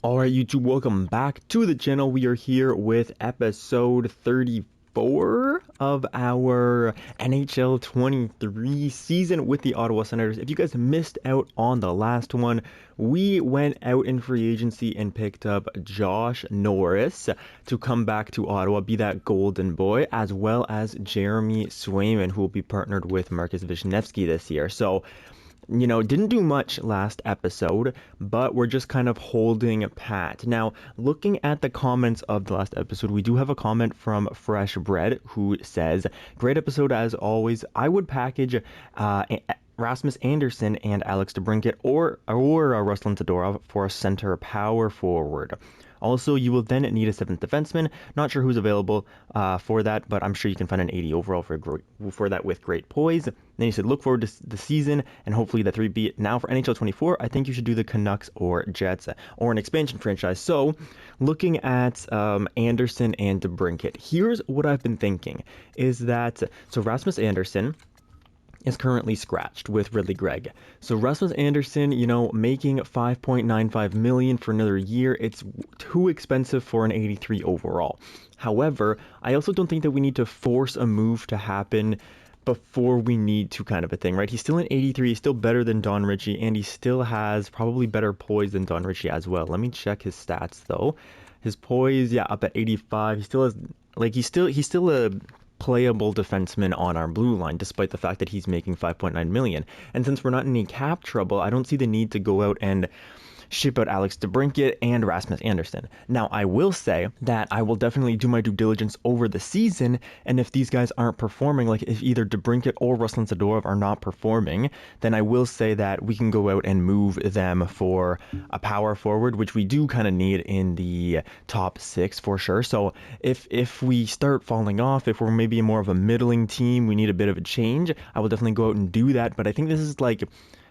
Alright YouTube, welcome back to the channel. We are here with episode 34 of our NHL 23 season with the Ottawa Senators. If you guys missed out on the last one, we went out in free agency and picked up Josh Norris to come back to Ottawa, be that golden boy, as well as Jeremy Swayman, who will be partnered with Marcus Vishnevsky this year. So didn't do much last episode, but we're just kind of holding pat. Now, looking at the comments of the last episode, we do have a comment from Fresh Bread who says, "Great episode as always. I would package Rasmus Anderson and Alex DeBrincat or Ruslan Todorov for a center power forward. Also, you will then need a seventh defenseman. Not sure who's available for that, but I'm sure you can find an 80 overall for that with great poise." Then he said, "Look forward to the season and hopefully the 3-beat. Now for NHL 24, I think you should do the Canucks or Jets or an expansion franchise." So, looking at Anderson and DeBrincat, here's what I've been thinking is that Rasmus Anderson is currently scratched with Ridley Gregg. So Rasmus Anderson, making $5.95 million for another year, it's too expensive for an 83 overall. However, I also don't think that we need to force a move to happen before we need to, kind of a thing, right? He's still an 83, he's still better than Don Ritchie, and he still has probably better poise than Don Ritchie as well. Let me check his stats though. His poise, yeah, up at 85. He still has, he's still a playable defenseman on our blue line, despite the fact that he's making 5.9 million. And since we're not in any cap trouble, I don't see the need to go out and ship out Alex DeBrincat and Rasmus Anderson. Now, I will say that I will definitely do my due diligence over the season, and if these guys aren't performing, like if either DeBrincat or Ruslan Todorov are not performing, then I will say that we can go out and move them for a power forward, which we do kind of need in the top 6 for sure. So if we start falling off, if we're maybe more of a middling team, we need a bit of a change, I will definitely go out and do that. But I think this is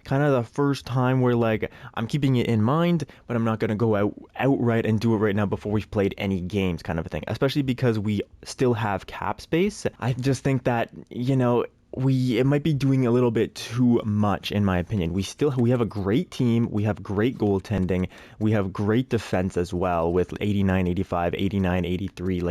kind of the first time where I'm keeping it in mind, but I'm not going to go outright and do it right now before we've played any games, kind of a thing, especially because we still have cap space. I just think that it might be doing a little bit too much, in my opinion. We have a great team, we have great goaltending, we have great defense as well with 89, 85, 89, 83.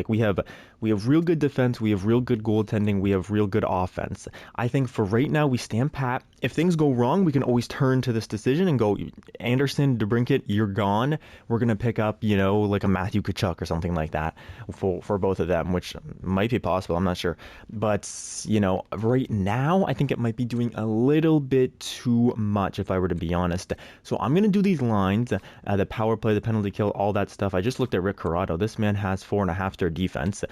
We have real good defense, we have real good goaltending, we have real good offense. I think for right now we stand pat. If things go wrong, we can always turn to this decision and go, Anderson, DeBrincat, you're gone. We're gonna pick up, like a Matthew Tkachuk or something like that for both of them, which might be possible. I'm not sure, but right now I think it might be doing a little bit too much, if I were to be honest. So I'm gonna do these lines, the power play, the penalty kill, all that stuff. I just looked at Rick Corrado. This man has 4.5-star defense,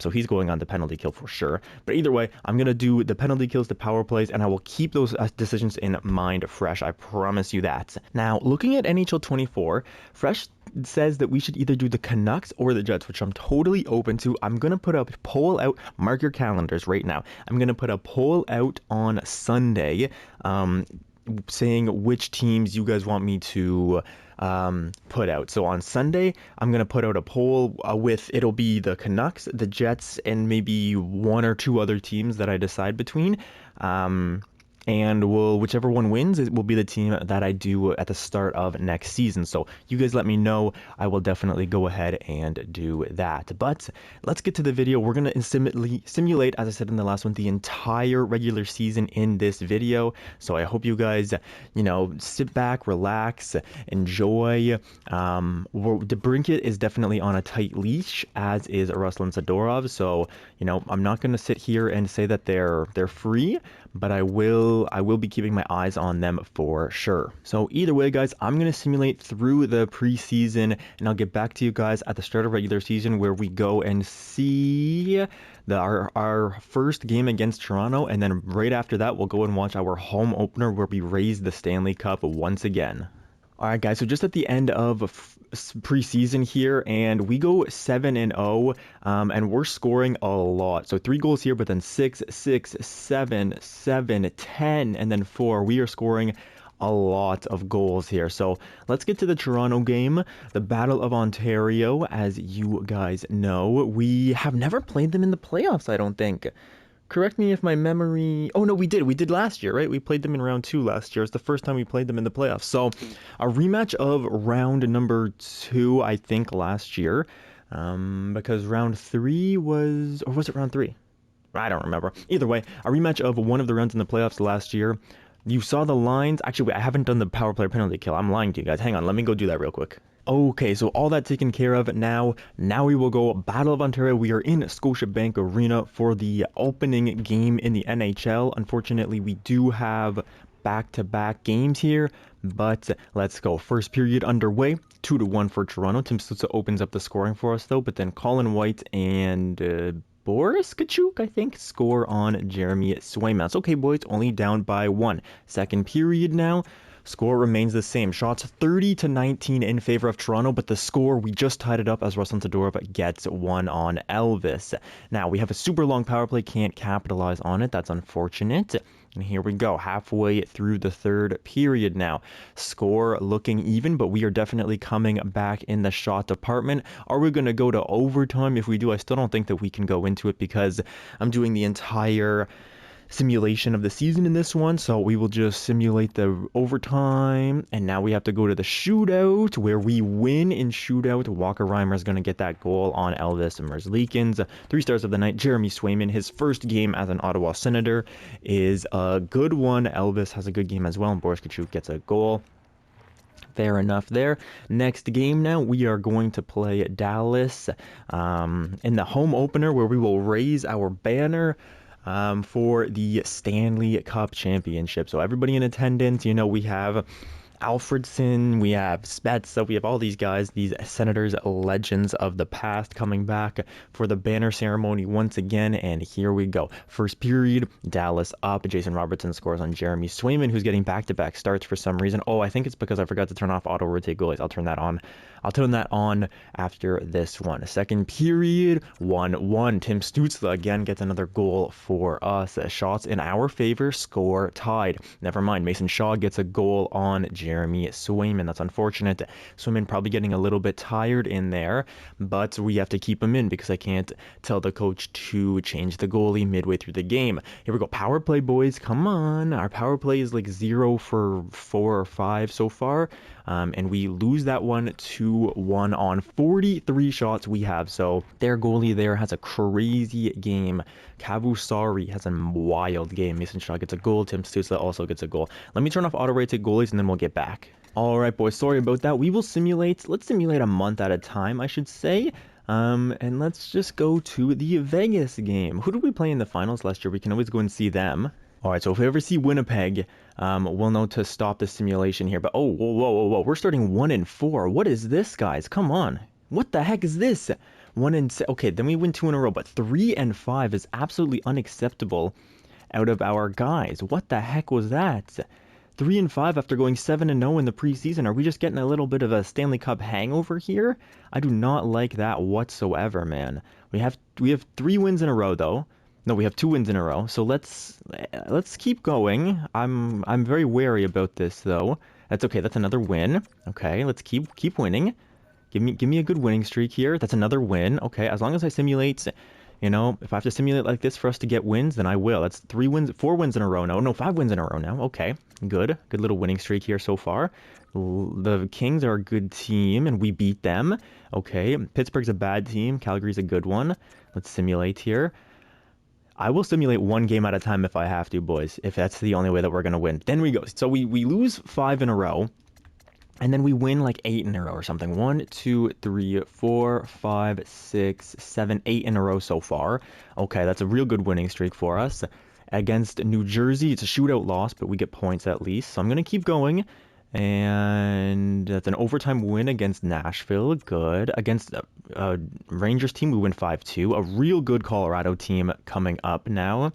so he's going on the penalty kill for sure. But either way, I'm gonna do the penalty kills, the power plays, and I will keep those decisions in mind fresh. I promise you that. Now, looking at NHL 24, Fresh says that we should either do the Canucks or the Jets, which I'm totally open to. I'm going to put a poll out. Mark your calendars right now. I'm going to put a poll out on Sunday saying which teams you guys want me to put out. So on Sunday, I'm going to put out a poll it'll be the Canucks, the Jets, and maybe one or two other teams that I decide between. And whichever one wins, it will be the team that I do at the start of next season. So you guys let me know. I will definitely go ahead and do that. But let's get to the video. We're going to simulate, as I said in the last one, the entire regular season in this video. So I hope you guys, sit back, relax, enjoy. DeBrincat is definitely on a tight leash, as is Ruslan Todorov. So, I'm not going to sit here and say that they're free, but I will be keeping my eyes on them for sure. So either way, guys, I'm going to simulate through the preseason, and I'll get back to you guys at the start of regular season where we go and see our first game against Toronto, and then right after that, we'll go and watch our home opener where we raise the Stanley Cup once again. All right, guys, so just at the end of preseason here, and we go 7-0, and we're scoring a lot. So 3 goals here, but then 6, 6, 7, 7, 10, and then 4. We are scoring a lot of goals here. So let's get to the Toronto game, the Battle of Ontario. As you guys know, we have never played them in the playoffs, I don't think. Correct me if my memory... Oh, no, we did. We did last year, right? We played them in round 2 last year. It's the first time we played them in the playoffs. So a rematch of round number 2, I think, last year. Because round 3 was... Or was it round 3? I don't remember. Either way, a rematch of one of the rounds in the playoffs last year. You saw the lines. Actually, wait, I haven't done the power play penalty kill. I'm lying to you guys. Hang on. Let me go do that real quick. Okay, so all that taken care of now we will go Battle of Ontario. We are in Scotiabank Arena for the opening game in the NHL. Unfortunately, we do have back-to-back games here, but let's go. First period underway, 2-1 for Toronto. Tim Stützle opens up the scoring for us though, but then Colin White and Boris Kachuk, I think, score on Jeremy Swayman. Okay, boys, only down by 1. Second period now. Score remains the same. Shots 30-19 in favor of Toronto, but the score, we just tied it up as Ruslan Todorov gets one on Elvis. Now, we have a super long power play, can't capitalize on it. That's unfortunate. And here we go, halfway through the third period now. Score looking even, but we are definitely coming back in the shot department. Are we going to go to overtime? If we do, I still don't think that we can go into it because I'm doing the entire simulation of the season in this one, so we will just simulate the overtime, and now we have to go to the shootout where we win in shootout. Walker Reimer is going to get that goal on Elvis Merzlikins. 3 stars of the night, Jeremy Swayman. His first game as an Ottawa Senator is a good one. Elvis has a good game as well, and Boris Kachuk gets a goal. Fair enough there. Next game now, we are going to play Dallas in the home opener where we will raise our banner for the Stanley Cup Championship. So everybody in attendance, you know, we have Alfredson, we have Spezza, we have all these guys, these Senators legends of the past coming back for the banner ceremony once again, and here we go. First period, Dallas up. Jason Robertson scores on Jeremy Swayman, who's getting back-to-back starts for some reason. Oh, I think it's because I forgot to turn off auto-rotate goalies. I'll turn that on. I'll turn that on after this one. Second period, 1-1. Tim Stützle again gets another goal for us. Shots in our favor, score tied. Never mind, Mason Shaw gets a goal on Jeremy Swayman. That's unfortunate. Swayman probably getting a little bit tired in there, but we have to keep him in because I can't tell the coach to change the goalie midway through the game. Here we go. Power play, boys. Come on. Our power play is like 0 for 4 or 5 so far. And we lose that one 2-1 on 43 shots we have. So their goalie there has a crazy game. Kavusari has a wild game. Mason Shaw gets a goal. Tim Stützle also gets a goal. Let me turn off auto-rated goalies and then we'll get back. All right, boys. Sorry about that. We will simulate. Let's simulate a month at a time, I should say. And let's just go to the Vegas game. Who did we play in the finals last year? We can always go and see them. All right, so if we ever see Winnipeg, we'll know to stop the simulation here. But oh, whoa, we're starting 1-4. What is this, guys? Come on, what the heck is this? 1-6. Okay, then we win 2 in a row, but 3-5 is absolutely unacceptable out of our guys. What the heck was that? 3-5 after going 7-0 in the preseason. Are we just getting a little bit of a Stanley Cup hangover here? I do not like that whatsoever, man. We have 3 wins in a row though. No, we have 2 wins in a row. So let's keep going. I'm very wary about this though. That's okay. That's another win. Okay, let's keep winning. Give me a good winning streak here. That's another win. Okay, as long as I simulate, you know, if I have to simulate like this for us to get wins, then I will. That's 4 wins in a row now. No, 5 wins in a row now. Okay, good little winning streak here so far. The Kings are a good team and we beat them. Okay, Pittsburgh's a bad team. Calgary's a good one. Let's simulate here. I will simulate 1 game at a time if I have to, boys, if that's the only way that we're going to win. Then we go. So we lose 5 in a row, and then we win like 8 in a row or something. 1, 2, 3, 4, 5, 6, 7, 8 in a row so far. Okay, that's a real good winning streak for us. Against New Jersey, it's a shootout loss, but we get points at least. So I'm going to keep going. And that's an overtime win against Nashville. Good. Against a Rangers team, we win 5-2. A real good Colorado team coming up now.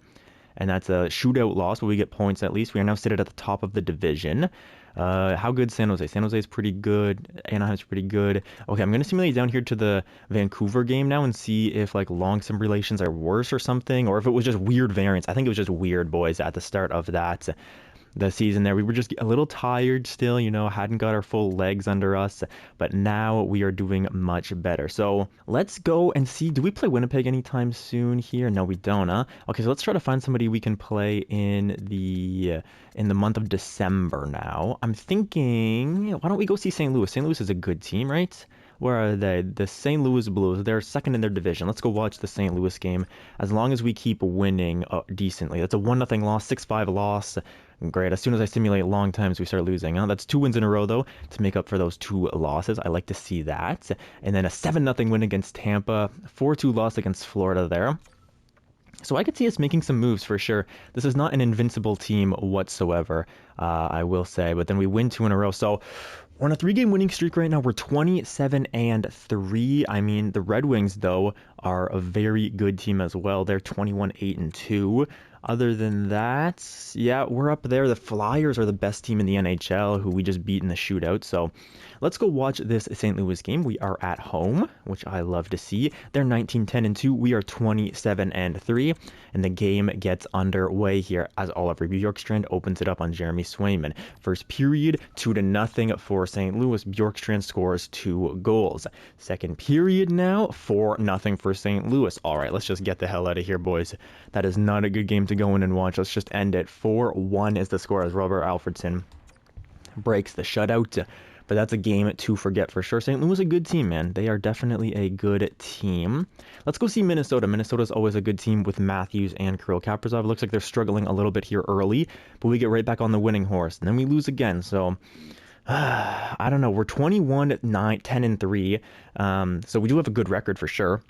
And that's a shootout loss, but we get points at least. We are now seated at the top of the division. How good San Jose? San Jose is pretty good. Anaheim's pretty good. Okay, I'm going to simulate down here to the Vancouver game now and see if like long simulations are worse or something, or if it was just weird variance. I think it was just weird, boys, at the start of that. the season there. We were just a little tired still, you know, hadn't got our full legs under us, but now we are doing much better. So let's go and see. Do we play Winnipeg anytime soon here? No, we don't, huh? Okay, so let's try to find somebody we can play in the month of December now. I'm thinking, why don't we go see St. Louis? St. Louis is a good team, right? Where are they? The St. Louis Blues. They're second in their division. Let's go watch the St. Louis game. As long as we keep winning decently. That's a 1-0 loss, 6-5 loss. Great. As soon as I simulate long times, we start losing. That's 2 wins in a row, though, to make up for those 2 losses. I like to see that. And then a 7-0 win against Tampa. 4-2 loss against Florida there. So I could see us making some moves for sure. This is not an invincible team whatsoever, I will say. But then we win 2 in a row. So we're on a 3-game winning streak right now. We're 27-3. I mean, the Red Wings, though, are a very good team as well. They're 21-8-2. Other than that, yeah, we're up there. The Flyers are the best team in the NHL, who we just beat in the shootout. So let's go watch this St. Louis game. We are at home, which I love to see. They're 19-10-2. We are 27-3. And the game gets underway here as Oliver Bjorkstrand opens it up on Jeremy Swayman. First period, 2-0 for St. Louis. Bjorkstrand scores 2 goals. Second period now, 4-0 for St. Louis. All right, let's just get the hell out of here, boys. That is not a good game to go in and watch. Let's just end it. 4-1 is the score as Robert Alfredson breaks the shutout. But that's a game to forget for sure. St. Louis is a good team, man. They are definitely a good team. Let's go see Minnesota. Minnesota's always a good team with Matthews and Kirill Kaprizov. Looks like they're struggling a little bit here early, but we get right back on the winning horse. And then we lose again. So I don't know. We're 21-10-3. So we do have a good record for sure.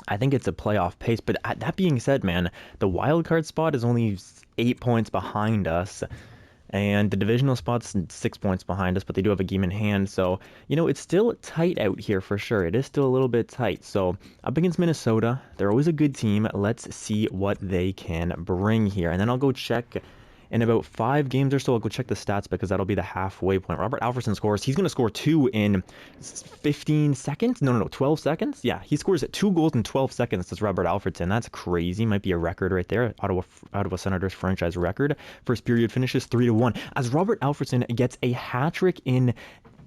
I think it's a playoff pace. But that being said, man, the wild card spot is only 8 points behind us. And the divisional spot's 6 points behind us, but they do have a game in hand. So, you know, it's still tight out here for sure. It is still a little bit tight. So, up against Minnesota, they're always a good team. Let's see what they can bring here. And then I'll go check in about 5 games or so. I'll go check the stats because that'll be the halfway point. Robert Alfredson scores. He's going to score 2 in 15 seconds. No, 12 seconds. Yeah, he scores 2 goals in 12 seconds. That's Robert Alfredson. That's crazy. Might be a record right there. Ottawa Senators franchise record. First period finishes 3-1 as Robert Alfredson gets a hat trick in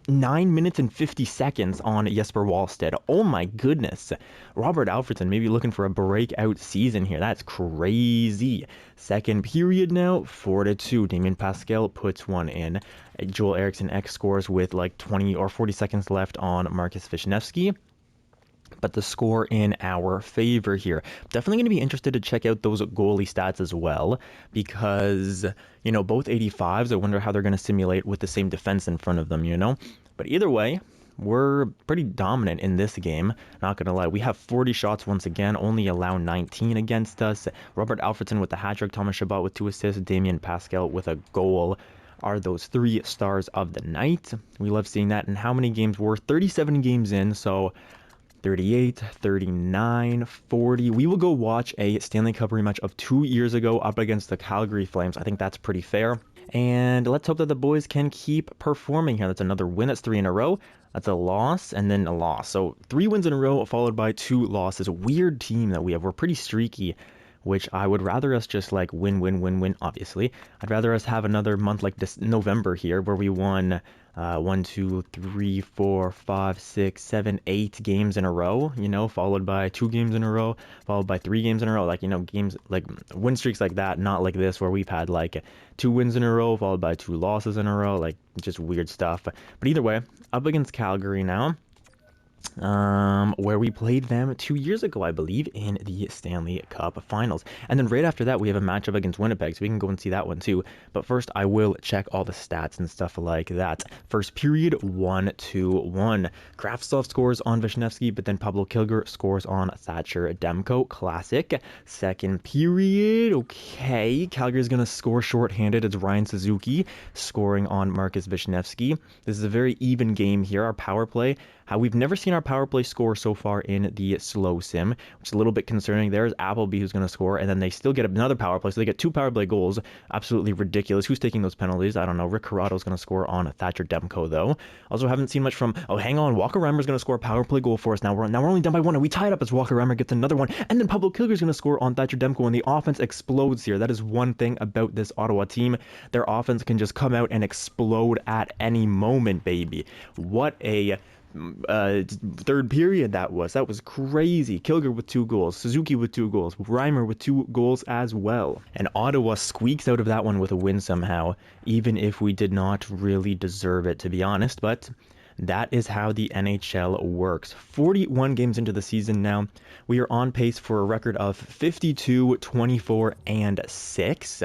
9 minutes and 50 seconds on Jesper Wallstedt. Oh my goodness. Robert Alfredson maybe looking for a breakout season here. That's crazy. Second period now, 4-2. Damien Pascal puts one in. Joel Eriksson X scores with like 20 or 40 seconds left on Marcus Vishnevsky. But the score in our favor here. Definitely going to be interested to check out those goalie stats as well because, you know, both 85s, I wonder how they're going to simulate with the same defense in front of them, you know. But either way, we're pretty dominant in this game. Not going to lie. We have 40 shots once again, only allow 19 against us. Robert Alfredson with the hat trick, Thomas Chabot with 2 assists, Damien Pascal with a goal are those 3 stars of the night. We love seeing that. And how many games? We're 37 games in, so 38, 39, 40. We will go watch a Stanley Cup rematch of 2 years ago up against the Calgary Flames. I think that's pretty fair. And let's hope that the boys can keep performing here. That's another win. That's 3 in a row. That's a loss and then a loss. So 3 wins in a row followed by 2 losses. A weird team that we have. We're pretty streaky, which I would rather us just like win, obviously. I'd rather us have another month like this November here where we won 1, 2, 3, 4, 5, 6, 7, 8 games in a row, you know, followed by 2 games in a row, followed by 3 games in a row, like, you know, games like win streaks like that, not like this where we've had like 2 wins in a row followed by 2 losses in a row, like just weird stuff. But either way, up against Calgary now. Where we played them 2 years ago, I believe, in the Stanley Cup Finals. And then right after that, we have a matchup against Winnipeg, so we can go and see that one too. But first, I will check all the stats and stuff like that. First period, 1-1. Kravtsov scores on Vishnevsky, but then Pablo Kilger scores on Thatcher Demko. Classic. Second period, okay. Calgary's going to score shorthanded. It's Ryan Suzuki scoring on Marcus Vishnevsky. This is a very even game here. Our power play, we've never seen our power play score so far in the slow sim, which is a little bit concerning. There's Appleby who's going to score, and then they still get another power play, so they get 2 power play goals. Absolutely ridiculous. Who's taking those penalties? I don't know. Rick Corrado's going to score on Thatcher Demko, though. Also, haven't seen much from... Oh, hang on. Walker Reimer's going to score a power play goal for us. Now we're only down by 1, and we tied up as Walker Reimer gets another one. And then Pablo Kilger's going to score on Thatcher Demko, and the offense explodes here. That is one thing about this Ottawa team. Their offense can just come out and explode at any moment, baby. What a... third period that was crazy. Kilger with 2 goals, Suzuki with 2 goals, Reimer with 2 goals as well, and Ottawa squeaks out of that one with a win somehow, even if we did not really deserve it, to be honest. But that is how the NHL works. 41 games into the season now, we are on pace for a record of 52, 24, and 6.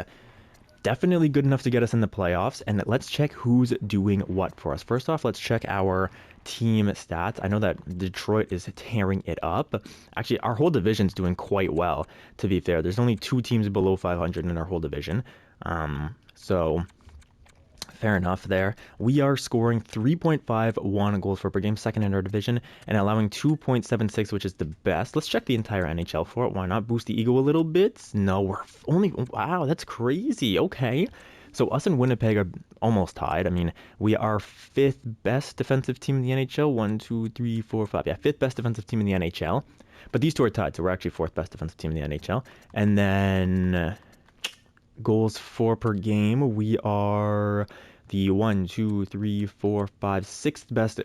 Definitely good enough to get us in the playoffs. And let's check who's doing what for us. First off, let's check our team stats. I know that Detroit is tearing it up. Actually, our whole division's doing quite well, to be fair. There's only 2 teams below 500 in our whole division. So fair enough there. We are scoring 3.51 goals per game, second in our division, and allowing 2.76, which is the best. Let's check the entire NHL for it. Why not boost the ego a little bit? No, we're only... Wow, that's crazy. Okay. So us and Winnipeg are almost tied. I mean, we are 5th best defensive team in the NHL. 1, 2, 3, 4, 5. Yeah, 5th best defensive team in the NHL. But these two are tied, so we're actually 4th best defensive team in the NHL. And then goals for per game, we are the 1, 2, 3, 4, 5, 6th best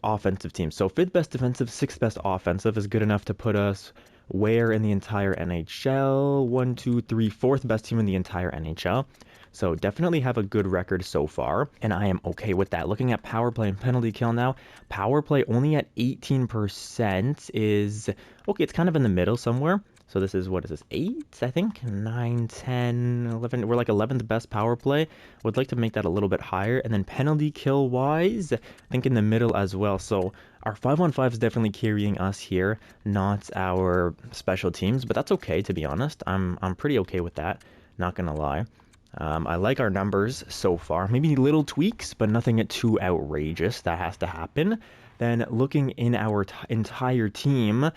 offensive team. So 5th best defensive, 6th best offensive is good enough to put us where in the entire NHL? 1, 2, 3, 4th best team in the entire NHL. So definitely have a good record so far, and I am okay with that. Looking at power play and penalty kill now, power play only at 18% is, okay, it's kind of in the middle somewhere. So this is, what is this, 8, I think? 9, 10, 11, we're like 11th best power play. Would like to make that a little bit higher. And then penalty kill wise, I think in the middle as well. So our 5-on-5 is definitely carrying us here, not our special teams, but that's okay, to be honest. I'm pretty okay with that, not gonna lie. I like our numbers so far. Maybe little tweaks, but nothing too outrageous. That has to happen. Then looking in our entire team,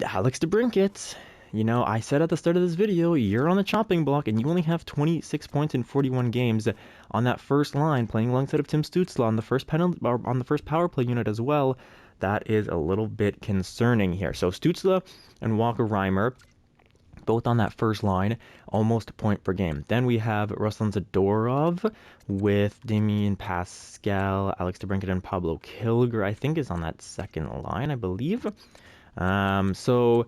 Alex DeBrincat. You know, I said at the start of this video, you're on the chopping block, and you only have 26 points in 41 games on that first line, playing alongside of Tim Stützle on the first on the first power play unit as well. That is a little bit concerning here. So Stützle and Walker Reimer, both on that first line, almost a point per game. Then we have Ruslan Zadorov with Damien Pascal, Alex DeBrincat, and Pablo Kilger, I think, is on that second line, I believe. So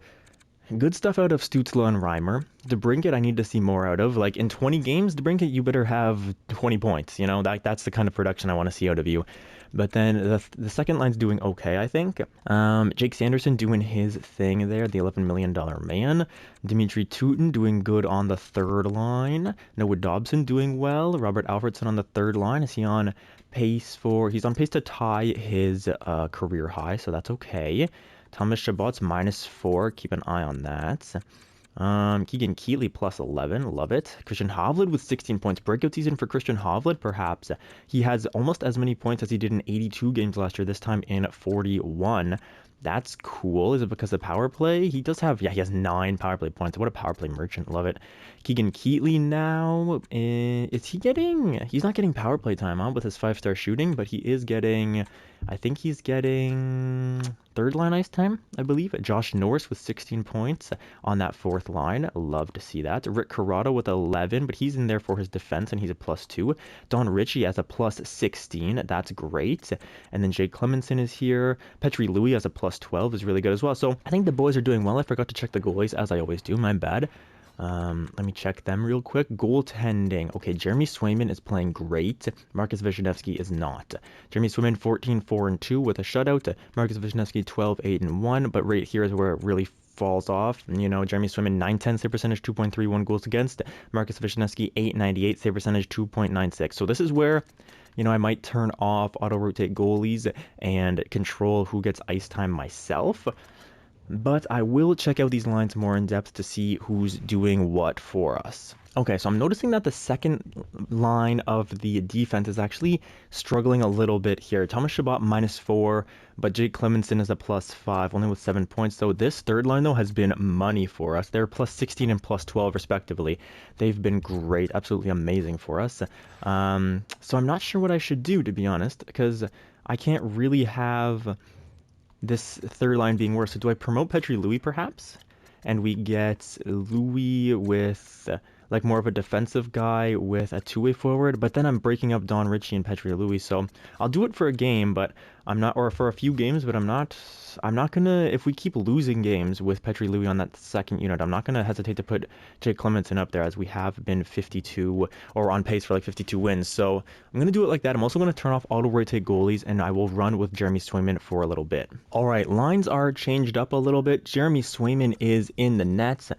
good stuff out of Stützle and Reimer. DeBrincat, I need to see more out of. Like, in 20 games, DeBrincat, you better have 20 points. You know, that's the kind of production I want to see out of you. But then the second line's doing okay, I think. Jake Sanderson doing his thing there, the $11 million man. Dimitri Tutin doing good on the third line. Noah Dobson doing well. Robert Alfredson on the third line. Is he on pace for... He's on pace to tie his career high, so that's okay. Thomas Chabot's -4. Keep an eye on that. Keegan Keeley +11. Love it. Christian Hovland with 16 points. Breakout season for Christian Hovland, perhaps. He has almost as many points as he did in 82 games last year, this time in 41. That's cool. Is it because of power play? He does have, yeah, he has 9 power play points. What a power play merchant. Love it. Keegan Keeley now, is he getting, he's not getting power play time on with his 5-star shooting, but he is getting, I think he's getting third line ice time, I believe. Josh Norris with 16 points on that fourth line. Love to see that. Rick Corrado with 11, but he's in there for his defense, and he's a +2. Don Ritchie has a +16. That's great. And then Jake Clemenson is here. Petri Louis has a +12, is really good as well. So I think the boys are doing well. I forgot to check the goalies, as I always do. My bad. Let me check them real quick. Goaltending. Okay, Jeremy Swayman is playing great. Marcus Wisniewski is not. Jeremy Swayman 14-4-2 with a shutout. Marcus Wisniewski 12-8-1. But right here is where it really falls off. You know, Jeremy Swayman 910 save percentage, 2.31 goals against. Marcus Wisniewski 898 save percentage, 2.96. So this is where, you know, I might turn off auto rotate goalies and control who gets ice time myself. but I will check out these lines more in depth to see who's doing what for us. Okay, so I'm noticing that the second line of the defense is actually struggling a little bit here. Thomas Chabot -4, but Jake Clemenson is a +5, only with 7 points. So this third line, though, has been money for us. They're +16 and +12, respectively. They've been great, absolutely amazing for us. So I'm not sure what I should do, to be honest, because I can't really have this third line being worse. So do I promote Petri Louis, perhaps? And we get Louis with like more of a defensive guy with a two-way forward, but then I'm breaking up Don Ritchie and Petri Louis. So I'll do it for a game, but I'm not, or for a few games, but I'm not gonna, if we keep losing games with Petri Louis on that second unit, I'm not gonna hesitate to put Jake Clemenson up there, as we have been 52 or on pace for like 52 wins. So I'm gonna do it like that. I'm also gonna turn off auto rotate goalies, and I will run with Jeremy Swayman for a little bit. All right, lines are changed up a little bit. Jeremy Swayman is in the nets,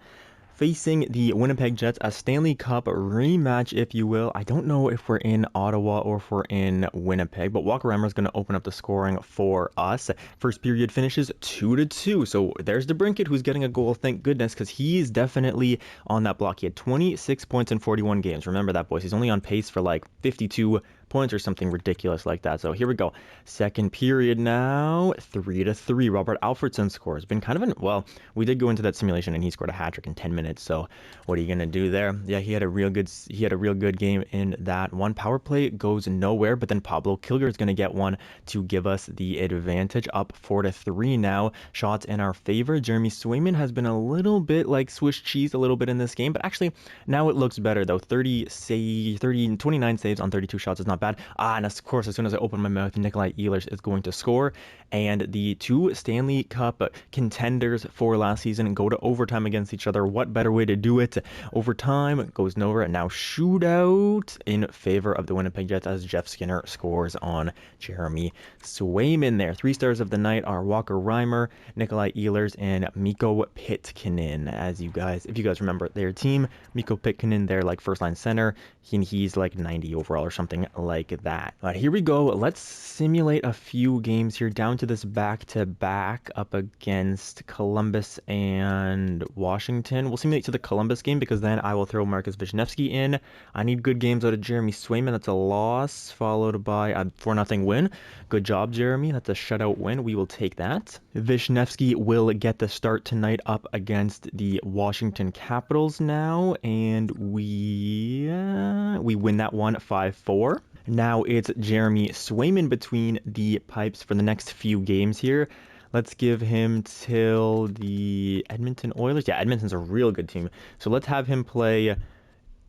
facing the Winnipeg Jets, a Stanley Cup rematch, if you will. I don't know if we're in Ottawa or if we're in Winnipeg, but Walker Reimer is going to open up the scoring for us. First period finishes 2-2. So there's DeBrincat, who's getting a goal, thank goodness, because he's definitely on that block. He had 26 points in 41 games. Remember that, boys. He's only on pace for like 52 points or something ridiculous like that. So here we go. Second period now, 3-3. Robert Alfredson scores. Been kind of an, well, we did go into that simulation and he scored a hat trick in 10 minutes. So what are you gonna do there? Yeah, he had a real good game in that one. Power play goes nowhere, but then Pablo Kilger is gonna get one to give us the advantage. Up 4-3 now. Shots in our favor. Jeremy Swayman has been a little bit like Swiss cheese a little bit in this game, but actually now it looks better though. 29 saves on 32 shots is not bad. And of course, as soon as I open my mouth, Nikolai Ehlers is going to score. And the two Stanley Cup contenders for last season go to overtime against each other. What better way to do it? Overtime goes nowhere. Now shootout in favor of the Winnipeg Jets as Jeff Skinner scores on Jeremy Swayman there. 3 stars of the night are Walker Reimer, Nikolai Ehlers, and Mikko Pitkanen. If you guys remember their team, Mikko Pitkanen, they're like first line center. He's like 90 overall or something like that. All right, here we go. Let's simulate a few games here, down to this back-to-back up against Columbus and Washington. We'll simulate to the Columbus game because then I will throw Marcus Vishnevsky in. I need good games out of Jeremy Swayman. That's a loss followed by a 4-0 win. Good job, Jeremy. That's a shutout win. We will take that. Vishnevsky will get the start tonight up against the Washington Capitals now, and we win that one 5-4. Now it's Jeremy Swayman between the pipes for the next few games here. Let's give him till the Edmonton Oilers. Yeah, Edmonton's a real good team. So let's have him play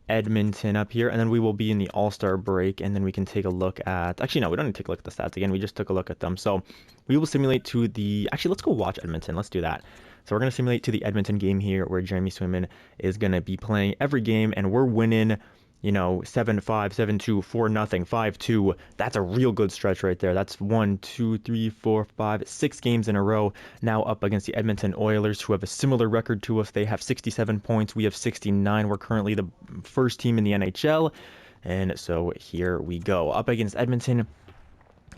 Edmonton up here, and then we will be in the All-Star break, and then we can take a look at... Actually, no, we don't need to take a look at the stats again. We just took a look at them. So we will simulate to the... Actually, let's go watch Edmonton. Let's do that. So we're going to simulate to the Edmonton game here where Jeremy Swayman is going to be playing every game, and we're winning... 7-5, 7-2, 4-0, 5-2. That's a real good stretch right there. That's 1, 2, 3, 4, 5, 6 games in a row now up against the Edmonton Oilers, who have a similar record to us. They have 67 points. We have 69. We're currently the first team in the NHL. And so here we go. Up against Edmonton.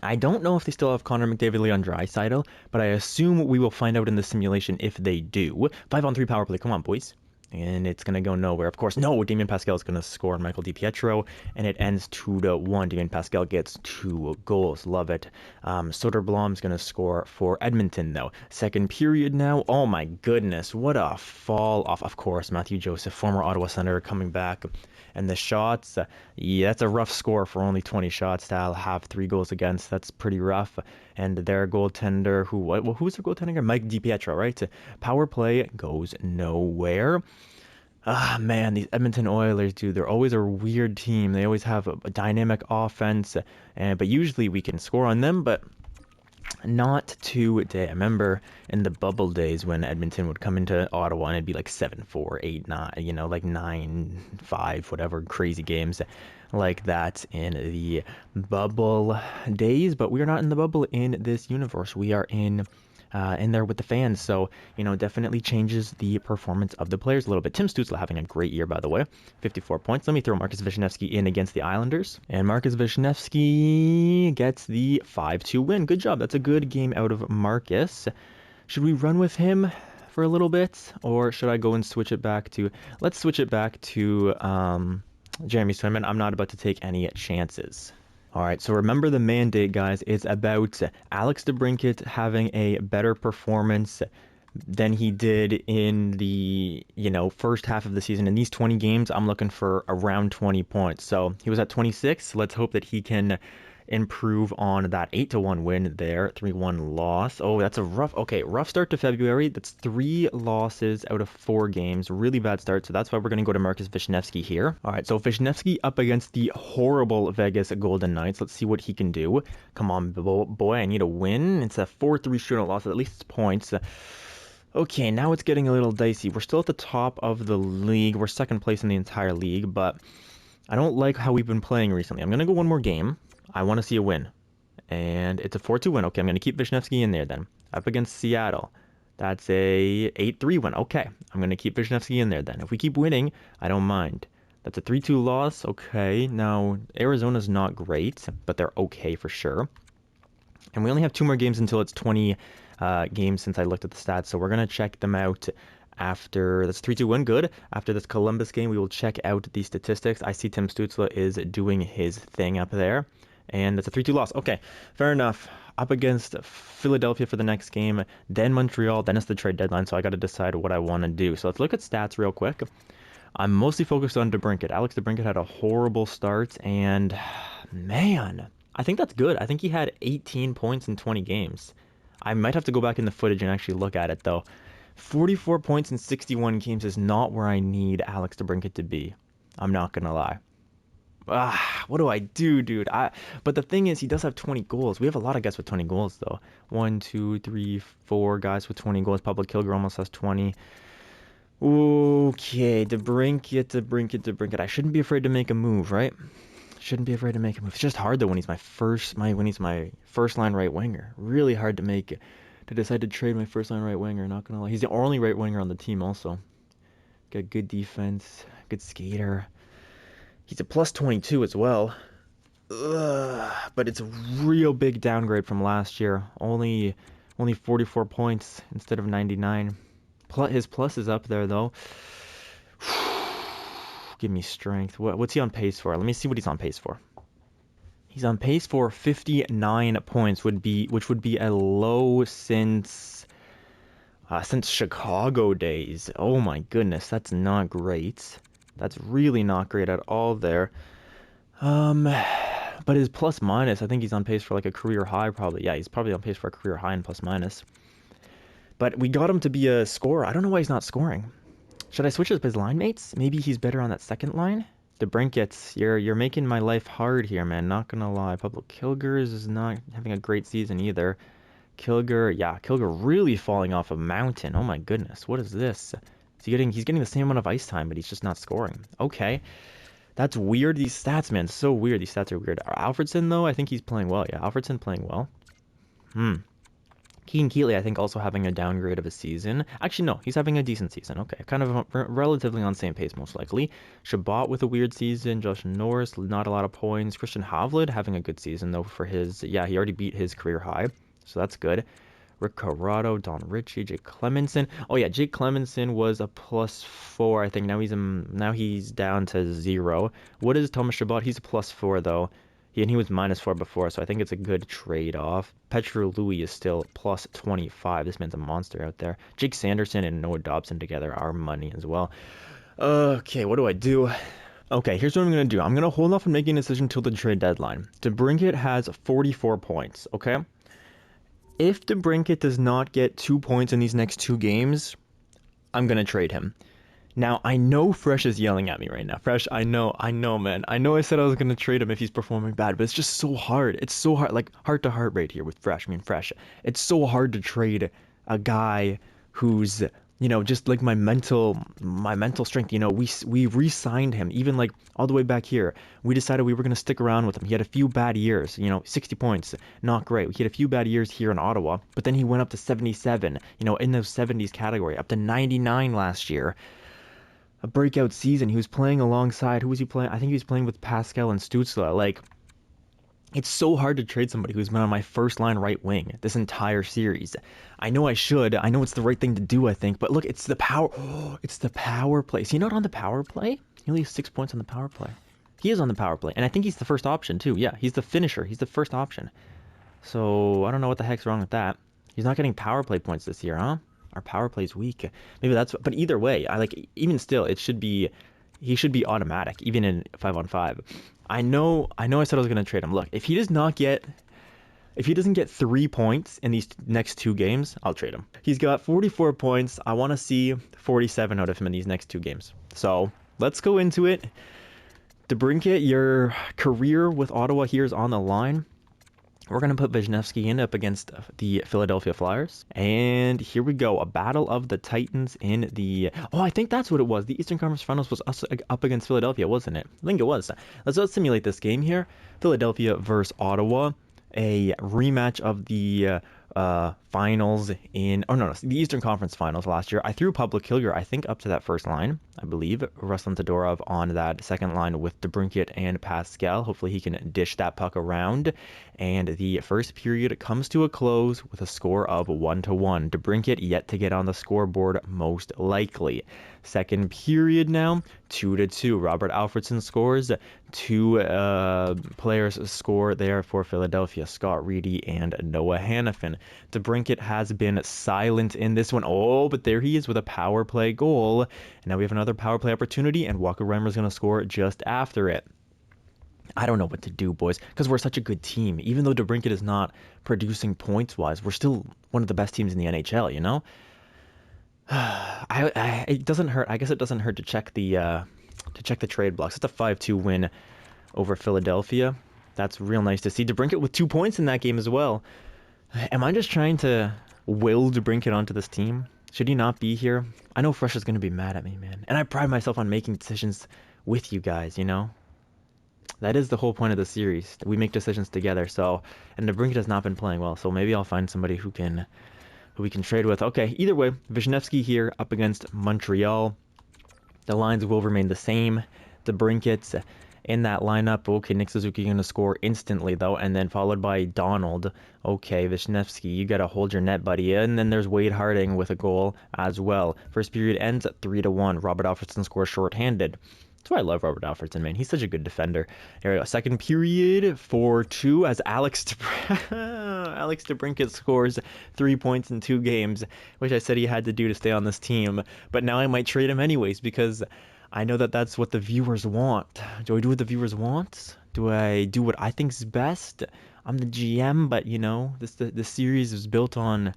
I don't know if they still have Connor McDavid, Leon Draisaitl, but I assume we will find out in the simulation if they do. 5-on-3 power play. Come on, boys. And it's going to go nowhere. Of course, no, Damien Pascal is going to score on Michael DiPietro, and it ends 2-1. Damien Pascal gets 2 goals. Love it. Soderblom is going to score for Edmonton, though. Second period now. Oh, my goodness. What a fall off. Of course, Matthew Joseph, former Ottawa Senator, coming back. And the shots, yeah, that's a rough score for only 20 shots to have 3 goals against. That's pretty rough. And their goaltender, who's their goaltender? Mike DiPietro, right? Power play goes nowhere. Ah, man, these Edmonton Oilers, dude, they're always a weird team. They always have a dynamic offense, but usually we can score on them, but not today. I remember in the bubble days when Edmonton would come into Ottawa and it'd be like 7-4, 8-9, like 9-5, whatever, crazy games like that in the bubble days. But we are not in the bubble in this universe. We are in there with the fans, so definitely changes the performance of the players a little bit. Tim Stützle having a great year, by the way. 54 points. Let me throw Marcus Vishnevsky in against the Islanders, and Marcus Vishnevsky gets the 5-2 win. Good job. That's a good game out of Marcus. Should we run with him for a little bit, or should I go and switch it back to? Let's switch it back to Jeremy Swayman. I'm not about to take any chances. All right, so remember the mandate, guys. It's about Alex DeBrincat having a better performance than he did in the, first half of the season. In these 20 games, I'm looking for around 20 points. So he was at 26. Let's hope that he can improve on that 8-1 win there. 3-1 loss. Oh, that's a rough start to February. That's 3 losses out of 4 games. Really bad start. So that's why we're going to go to Marcus Vishnevsky here. All right, so Vishnevsky up against the horrible Vegas Golden Knights. Let's see what he can do. Come on, boy, I need a win. It's a 4-3 shootout loss. At least it's points. Okay, now it's getting a little dicey. We're still at the top of the league. We're second place in the entire league, but I don't like how we've been playing recently. I'm going to go one more game. I want to see a win. And it's a 4-2 win. Okay, I'm going to keep Vishnevsky in there then. Up against Seattle. That's a 8-3 win. Okay, I'm going to keep Vishnevsky in there then. If we keep winning, I don't mind. That's a 3-2 loss. Okay, now Arizona's not great, but they're okay for sure. And we only have 2 more games until it's 20 games since I looked at the stats. So we're going to check them out after. That's 3-2 win. Good. After this Columbus game, we will check out the statistics. I see Tim Stützle is doing his thing up there. And that's a 3-2 loss. Okay, fair enough. Up against Philadelphia for the next game, then Montreal, then it's the trade deadline, so I got to decide what I want to do. So let's look at stats real quick. I'm mostly focused on DeBrincat. Alex DeBrincat had a horrible start, and man, I think that's good. I think he had 18 points in 20 games. I might have to go back in the footage and actually look at it, though. 44 points in 61 games is not where I need Alex DeBrincat to be. I'm not going to lie. What do I do, dude? But the thing is, he does have 20 goals. We have a lot of guys with 20 goals, though. 1, 2, 3, 4 guys with 20 goals. Pablo Kilger almost has 20. Okay, DeBrincat. I shouldn't be afraid to make a move, right? Shouldn't be afraid to make a move. It's just hard though when he's my first line right winger. Really hard to decide to trade my first line right winger. Not gonna lie, he's the only right winger on the team. Also, got good defense, good skater. He's a plus 22 as well. But it's a real big downgrade from last year. Only 44 points instead of 99. His plus is up there though. Give me strength. What's he on pace for? Let me see what he's on pace for. He's on pace for 59 points, which would be a low since Chicago days. Oh my goodness, that's not great. That's really not great at all there. But his plus minus, I think he's on pace for like a career high probably. Yeah, he's probably on pace for a career high in plus minus. But we got him to be a scorer. I don't know why he's not scoring. Should I switch up his line mates? Maybe he's better on that second line? DeBrincat, you're making my life hard here, man. Not gonna lie. Pablo Kilger is not having a great season either. Kilger really falling off a mountain. Oh my goodness, what is this? He's getting the same amount of ice time, but he's just not scoring. Okay. That's weird. These stats, man, so weird. These stats are weird. Alfredson, though, I think he's playing well. Yeah, Alfredson playing well. Keegan Keeley, I think, also having a downgrade of a season. Actually, no, he's having a decent season. Okay, kind of relatively on the same pace, most likely. Shabbat with a weird season. Josh Norris, not a lot of points. Christian Havlid having a good season, though, for his... Yeah, he already beat his career high, so that's good. Rick Corrado, Don Ritchie, Jake Clemenson. Oh, yeah, Jake Clemenson was a +4, I think. Now he's down to 0. What is Thomas Shabbat? He's a +4, though. And he was -4 before, so I think it's a good trade-off. Petru Louis is still +25. This man's a monster out there. Jake Sanderson and Noah Dobson together are money as well. Okay, what do I do? Okay, here's what I'm going to do. I'm going to hold off on making a decision until the trade deadline. DeBrincat has 44 points, okay? If DeBrincat does not get 2 points in these next 2 games, I'm going to trade him. Now, I know Fresh is yelling at me right now. Fresh, I know, man. I know I said I was going to trade him if he's performing bad, but it's just so hard. It's so hard, like heart-to-heart rate here with Fresh. Fresh. It's so hard to trade a guy who's, just like my mental strength. We re-signed him, even like all the way back here. We decided we were going to stick around with him. He had a few bad years, 60 points, not great. He had a few bad years here in Ottawa, but then he went up to 77, in those 70s category, up to 99 last year. A breakout season. He was playing alongside, who was he playing? I think he was playing with Pascal and Stützle. Like, It's so hard to trade somebody who's been on my first line right wing this entire series. I know I should. I know it's the right thing to do, I think. But look, it's the power. Oh, it's the power play. Is he not on the power play? He only has 6 points on the power play. He is on the power play. And I think he's the first option, too. Yeah, he's the finisher. He's the first option. So I don't know what the heck's wrong with that. He's not getting power play points this year, huh? Our power play's weak. Maybe that's. But either way, even still, it should be. He should be automatic, even in 5-on-5. I know I said I was going to trade him. Look, if he doesn't get 3 points in these next 2 games, I'll trade him. He's got 44 points. I want to see 47 out of him in these next 2 games. So let's go into it. DeBrincat, your career with Ottawa here is on the line. We're going to put Wisniewski in up against the Philadelphia Flyers. And here we go. A battle of the Titans in the... Oh, I think that's what it was. The Eastern Conference Finals was us up against Philadelphia, wasn't it? I think it was. Let's simulate this game here. Philadelphia versus Ottawa. A rematch of the finals in... Oh, no, the Eastern Conference Finals last year. I threw Public Hillier, I think, up to that first line, I believe. Ruslan Todorov on that second line with DeBrincat and Pascal. Hopefully he can dish that puck around. And the first period comes to a close with a score of 1-1. DeBrincat yet to get on the scoreboard, most likely. Second period now, 2-2. Robert Alfredsson scores. 2 players score there for Philadelphia, Scott Reedy and Noah Hanifin. DeBrincat has been silent in this one. Oh, but there he is with a power play goal. And now we have another power play opportunity, and Walker Reimer's going to score just after it. I don't know what to do, boys, because we're such a good team. Even though DeBrincat is not producing points-wise, we're still one of the best teams in the NHL, you know? It doesn't hurt. I guess it doesn't hurt to check the trade blocks. It's a 5-2 win over Philadelphia. That's real nice to see. DeBrincat with 2 points in that game as well. Am I just trying to will DeBrincat onto this team? Should he not be here? I know Fresh is going to be mad at me, man. And I pride myself on making decisions with you guys, you know? That is the whole point of the series. We make decisions together. So, and DeBrincat has not been playing well. So maybe I'll find somebody who we can trade with. Okay, either way, Wisniewski here up against Montreal. The lines will remain the same. DeBrincat in that lineup. Okay, Nick Suzuki going to score instantly, though, and then followed by Donald. Okay, Wisniewski, you got to hold your net, buddy. And then there's Wade Harding with a goal as well. First period ends at 3-1. Robert Alfredsson scores shorthanded. That's why I love Robert Alfredsson, man. He's such a good defender. Here we go. Second period, 4-2 as Alex DeBrincat scores 3 points in 2 games, which I said he had to do to stay on this team. But now I might trade him anyways because I know that that's what the viewers want. Do I do what the viewers want? Do I do what I think is best? I'm the GM, but you know, the series is built on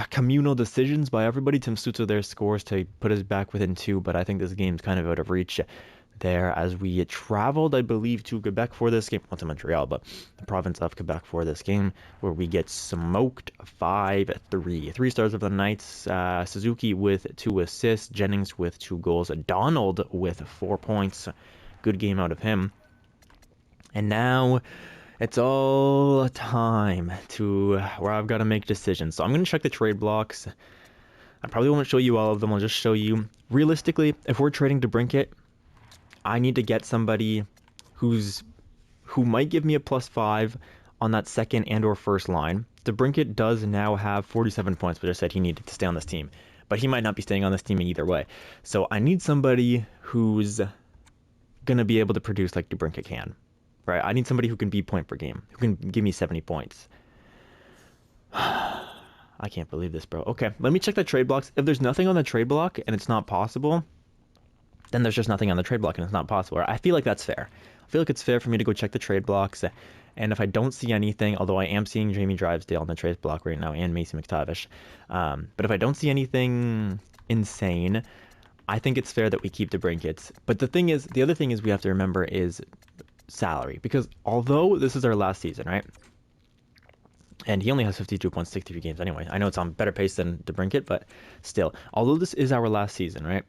communal decisions by everybody. Tim Stützle there scores to put us back within 2, but I think this game's kind of out of reach there as we traveled, I believe, to Quebec for this game. Well, to Montreal, but the province of Quebec for this game, where we get smoked 5-3. 3 stars of the night. Suzuki with 2 assists. Jennings with 2 goals. Donald with 4 points. Good game out of him. And now it's all time to where I've got to make decisions. So I'm going to check the trade blocks. I probably won't show you all of them. I'll just show you. Realistically, if we're trading DeBrincat, I need to get somebody who might give me a +5 on that second and or first line. DeBrincat does now have 47 points, but I said he needed to stay on this team. But he might not be staying on this team either way. So I need somebody who's going to be able to produce like DeBrincat can. Right? I need somebody who can be point per game, who can give me 70 points. I can't believe this, bro. Okay, let me check the trade blocks. If there's nothing on the trade block and it's not possible, then there's just nothing on the trade block and it's not possible. I feel like that's fair. I feel like it's fair for me to go check the trade blocks. And if I don't see anything, although I am seeing Jamie Drysdale on the trade block right now and Mason McTavish, but if I don't see anything insane, I think it's fair that we keep DeBrincat. But the other thing is we have to remember is salary, because although this is our last season, right, and he only has 52 points, 63 games anyway. I know it's on better pace than DeBrincat, but still, although this is our last season, right,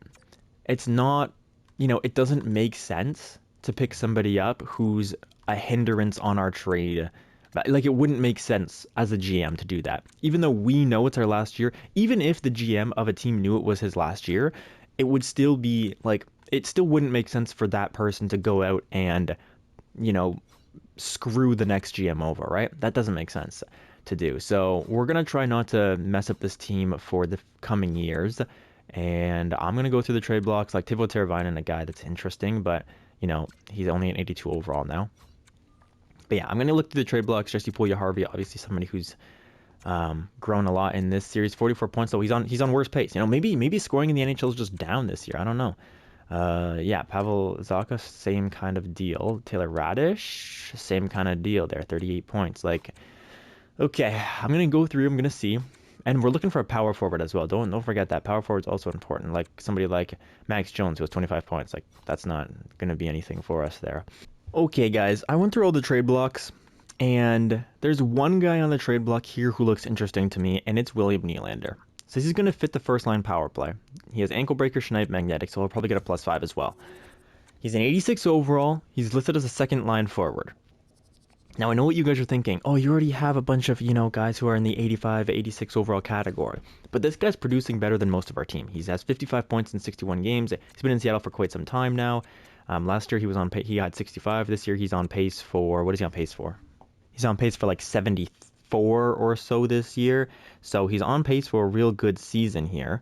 it's not, it doesn't make sense to pick somebody up who's a hindrance on our trade. Like, it wouldn't make sense as a GM to do that, even though we know it's our last year. Even if the GM of a team knew it was his last year, it would still be like, it still wouldn't make sense for that person to go out and screw the next GM over, right? That doesn't make sense to do. So we're going to try not to mess up this team for the coming years. And I'm going to go through the trade blocks, like Teuvo Teravainen, a guy that's interesting, but, you know, he's only an 82 overall now. But yeah, I'm going to look through the trade blocks. Jesse Puljujarvi, obviously somebody who's grown a lot in this series. 44 points, so he's on worse pace. You know, maybe scoring in the NHL is just down this year. I don't know. Yeah, Pavel Zacha, same kind of deal. Taylor Radish, same kind of deal there. 38 points. Like, okay, I'm gonna go through. I'm gonna see. And we're looking for a power forward as well. Don't forget that power forward is also important. Like somebody like Max Jones, who has 25 points. Like that's not gonna be anything for us there. Okay, guys, I went through all the trade blocks, and there's one guy on the trade block here who looks interesting to me, and it's William Nylander. So he's gonna fit the first line power play. He has ankle breaker, Schneid, magnetic, so he'll probably get a +5 as well. He's an 86 overall. He's listed as a second line forward. Now, I know what you guys are thinking. Oh, you already have a bunch of, you know, guys who are in the 85, 86 overall category. But this guy's producing better than most of our team. He has 55 points in 61 games. He's been in Seattle for quite some time now. Last year, he had 65. This year, he's on pace for, what is he on pace for? He's on pace for like 74 or so this year. So he's on pace for a real good season here.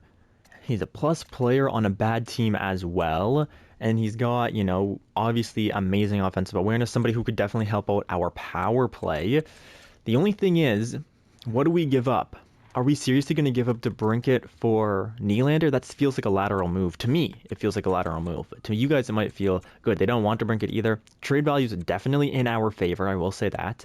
He's a plus player on a bad team as well. And he's got, you know, obviously amazing offensive awareness, somebody who could definitely help out our power play. The only thing is, what do we give up? Are we seriously going to give up DeBrincat for Nylander? That feels like a lateral move. To me, it feels like a lateral move. To you guys, it might feel good. They don't want DeBrincat either. Trade value is definitely in our favor, I will say that.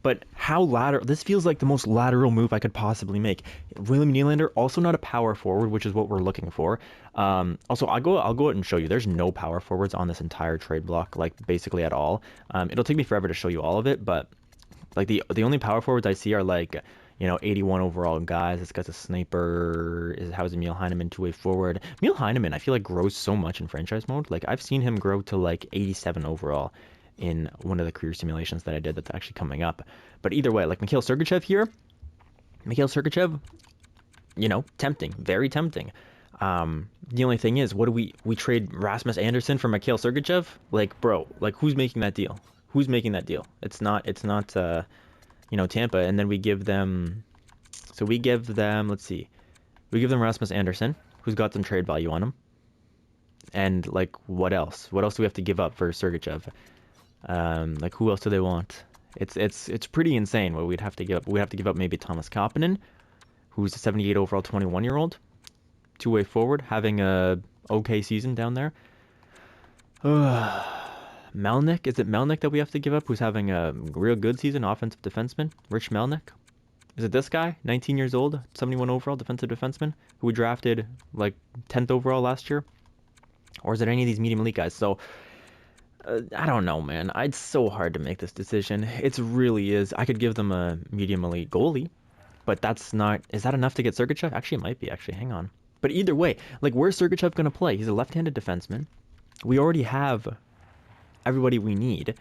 But how lateral? This feels like the most lateral move I could possibly make. William Nylander, also not a power forward, which is what we're looking for. Also, I'll go out and show you. There's no power forwards on this entire trade block, like basically at all. It'll take me forever to show you all of it, but like the only power forwards I see are like, you know, 81 overall guys. This guy's a sniper. How's Emil Heineman two-way forward? Emil Heineman, I feel like grows so much in franchise mode. Like I've seen him grow to like 87 overall in one of the career simulations that I did that's actually coming up. But either way, like Mikhail Sergachev here, you know, tempting, very tempting. The only thing is, what do we trade Rasmus Anderson for Mikhail Sergachev? Like, bro, like who's making that deal? Who's making that deal? It's not you know, Tampa. And then we give them, let's see, we give them Rasmus Anderson, who's got some trade value on him. And like, what else? What else do we have to give up for Sergachev? Like who else do they want? It's pretty insane what we'd have to give up. We'd have to give up maybe Thomas Kapanen, who's a 78 overall 21-year-old, two-way forward, having a okay season down there. Melnick, is it Melnick that we have to give up, who's having a real good season, offensive defenseman? Rich Melnick? Is it this guy, 19 years old, 71 overall defensive defenseman, who we drafted like 10th overall last year? Or is it any of these medium elite guys? So I don't know, man. It's so hard to make this decision. It really is. I could give them a medium elite goalie, but that's not. Is that enough to get Sergachev? Actually, it might be. Actually, hang on. But either way, like, where's Sergachev going to play? He's a left-handed defenseman. We already have everybody we need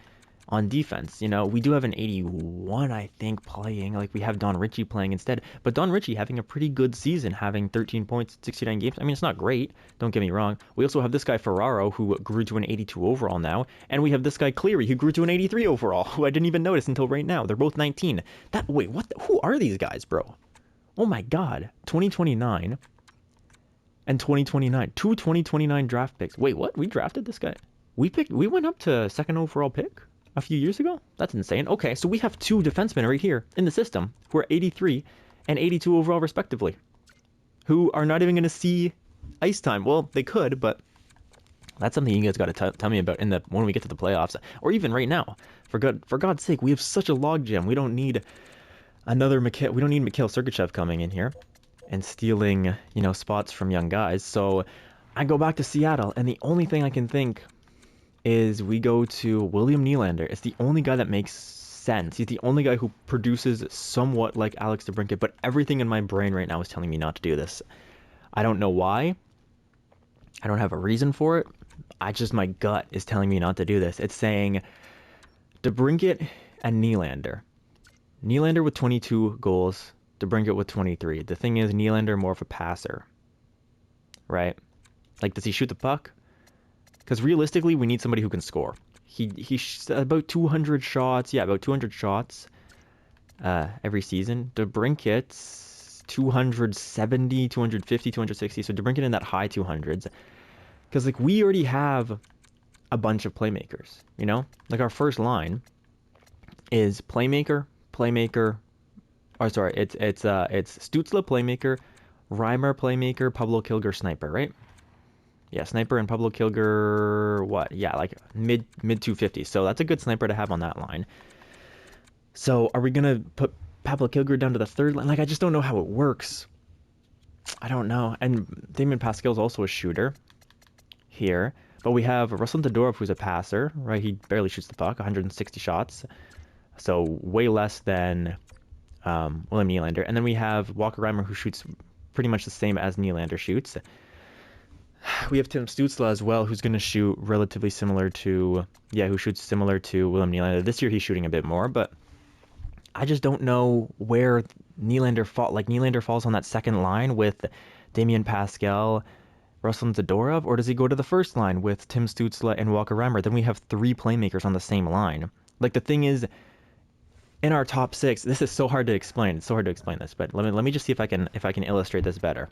on defense. You know, we do have an 81, I think, playing. Like, we have Don Ritchie playing instead. But Don Ritchie having a pretty good season, having 13 points, 69 games. I mean, it's not great. Don't get me wrong. We also have this guy Ferraro, who grew to an 82 overall now. And we have this guy Cleary, who grew to an 83 overall, who I didn't even notice until right now. They're both 19. Wait, who are these guys, bro? Oh my God. 2029 and 2029. Two 2029 draft picks. Wait, what? We drafted this guy? We went up to second overall pick a few years ago? That's insane. Okay, so we have two defensemen right here in the system who are 83 and 82 overall respectively, who are not even going to see ice time. Well, they could, but that's something you guys got to tell me about when we get to the playoffs, or even right now. For God's sake, we have such a logjam. We don't need we don't need Mikhail Sergachev coming in here and stealing, you know, spots from young guys. So I go back to Seattle, and the only thing I can think is we go to William Nylander. It's the only guy that makes sense. He's the only guy who produces somewhat like Alex DeBrincat, but everything in my brain right now is telling me not to do this. I don't know why. I don't have a reason for it. My gut is telling me not to do this. It's saying DeBrincat and Nylander. Nylander with 22 goals, DeBrincat with 23. The thing is, Nylander more of a passer, right? Like, does he shoot the puck? Because realistically, we need somebody who can score. He's about 200 shots. Yeah, about 200 shots every season. DeBrincat's 270, 250, 260. So DeBrincat in that high 200s. Because like we already have a bunch of playmakers, you know? Like our first line is playmaker, or sorry, it's Stützle playmaker, Reimer playmaker, Pablo Kilger sniper, right? Yeah, sniper and Pablo Kilger, what? Yeah, like mid 250s. So that's a good sniper to have on that line. So are we gonna put Pablo Kilger down to the third line? Like I just don't know how it works. I don't know. And Damien Pascal's also a shooter here. But we have Russell Todorov, who's a passer, right? He barely shoots the puck, 160 shots. So way less than William Nylander. And then we have Walker Reimer, who shoots pretty much the same as Nylander shoots. We have Tim Stützle as well, who's going to shoot relatively similar to, who shoots similar to William Nylander. This year he's shooting a bit more, but I just don't know where Nylander falls. Like Nylander falls on that second line with Damien Pascal, Russell Todorov, or does he go to the first line with Tim Stützle and Walker Reimer? Then we have three playmakers on the same line. Like the thing is, in our top six, this is so hard to explain. It's so hard to explain this, but let me just see if I can illustrate this better.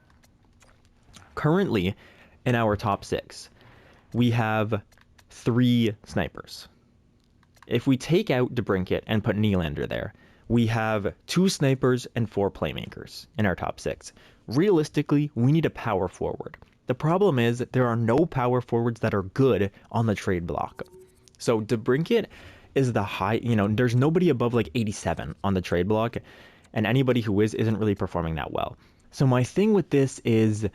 Currently, in our top six, we have three snipers. If we take out DeBrincat and put Nylander there, we have two snipers and four playmakers in our top six. Realistically, we need a power forward. The problem is that there are no power forwards that are good on the trade block. So DeBrincat is the high, there's nobody above like 87 on the trade block, and anybody who isn't really performing that well. So my thing with this is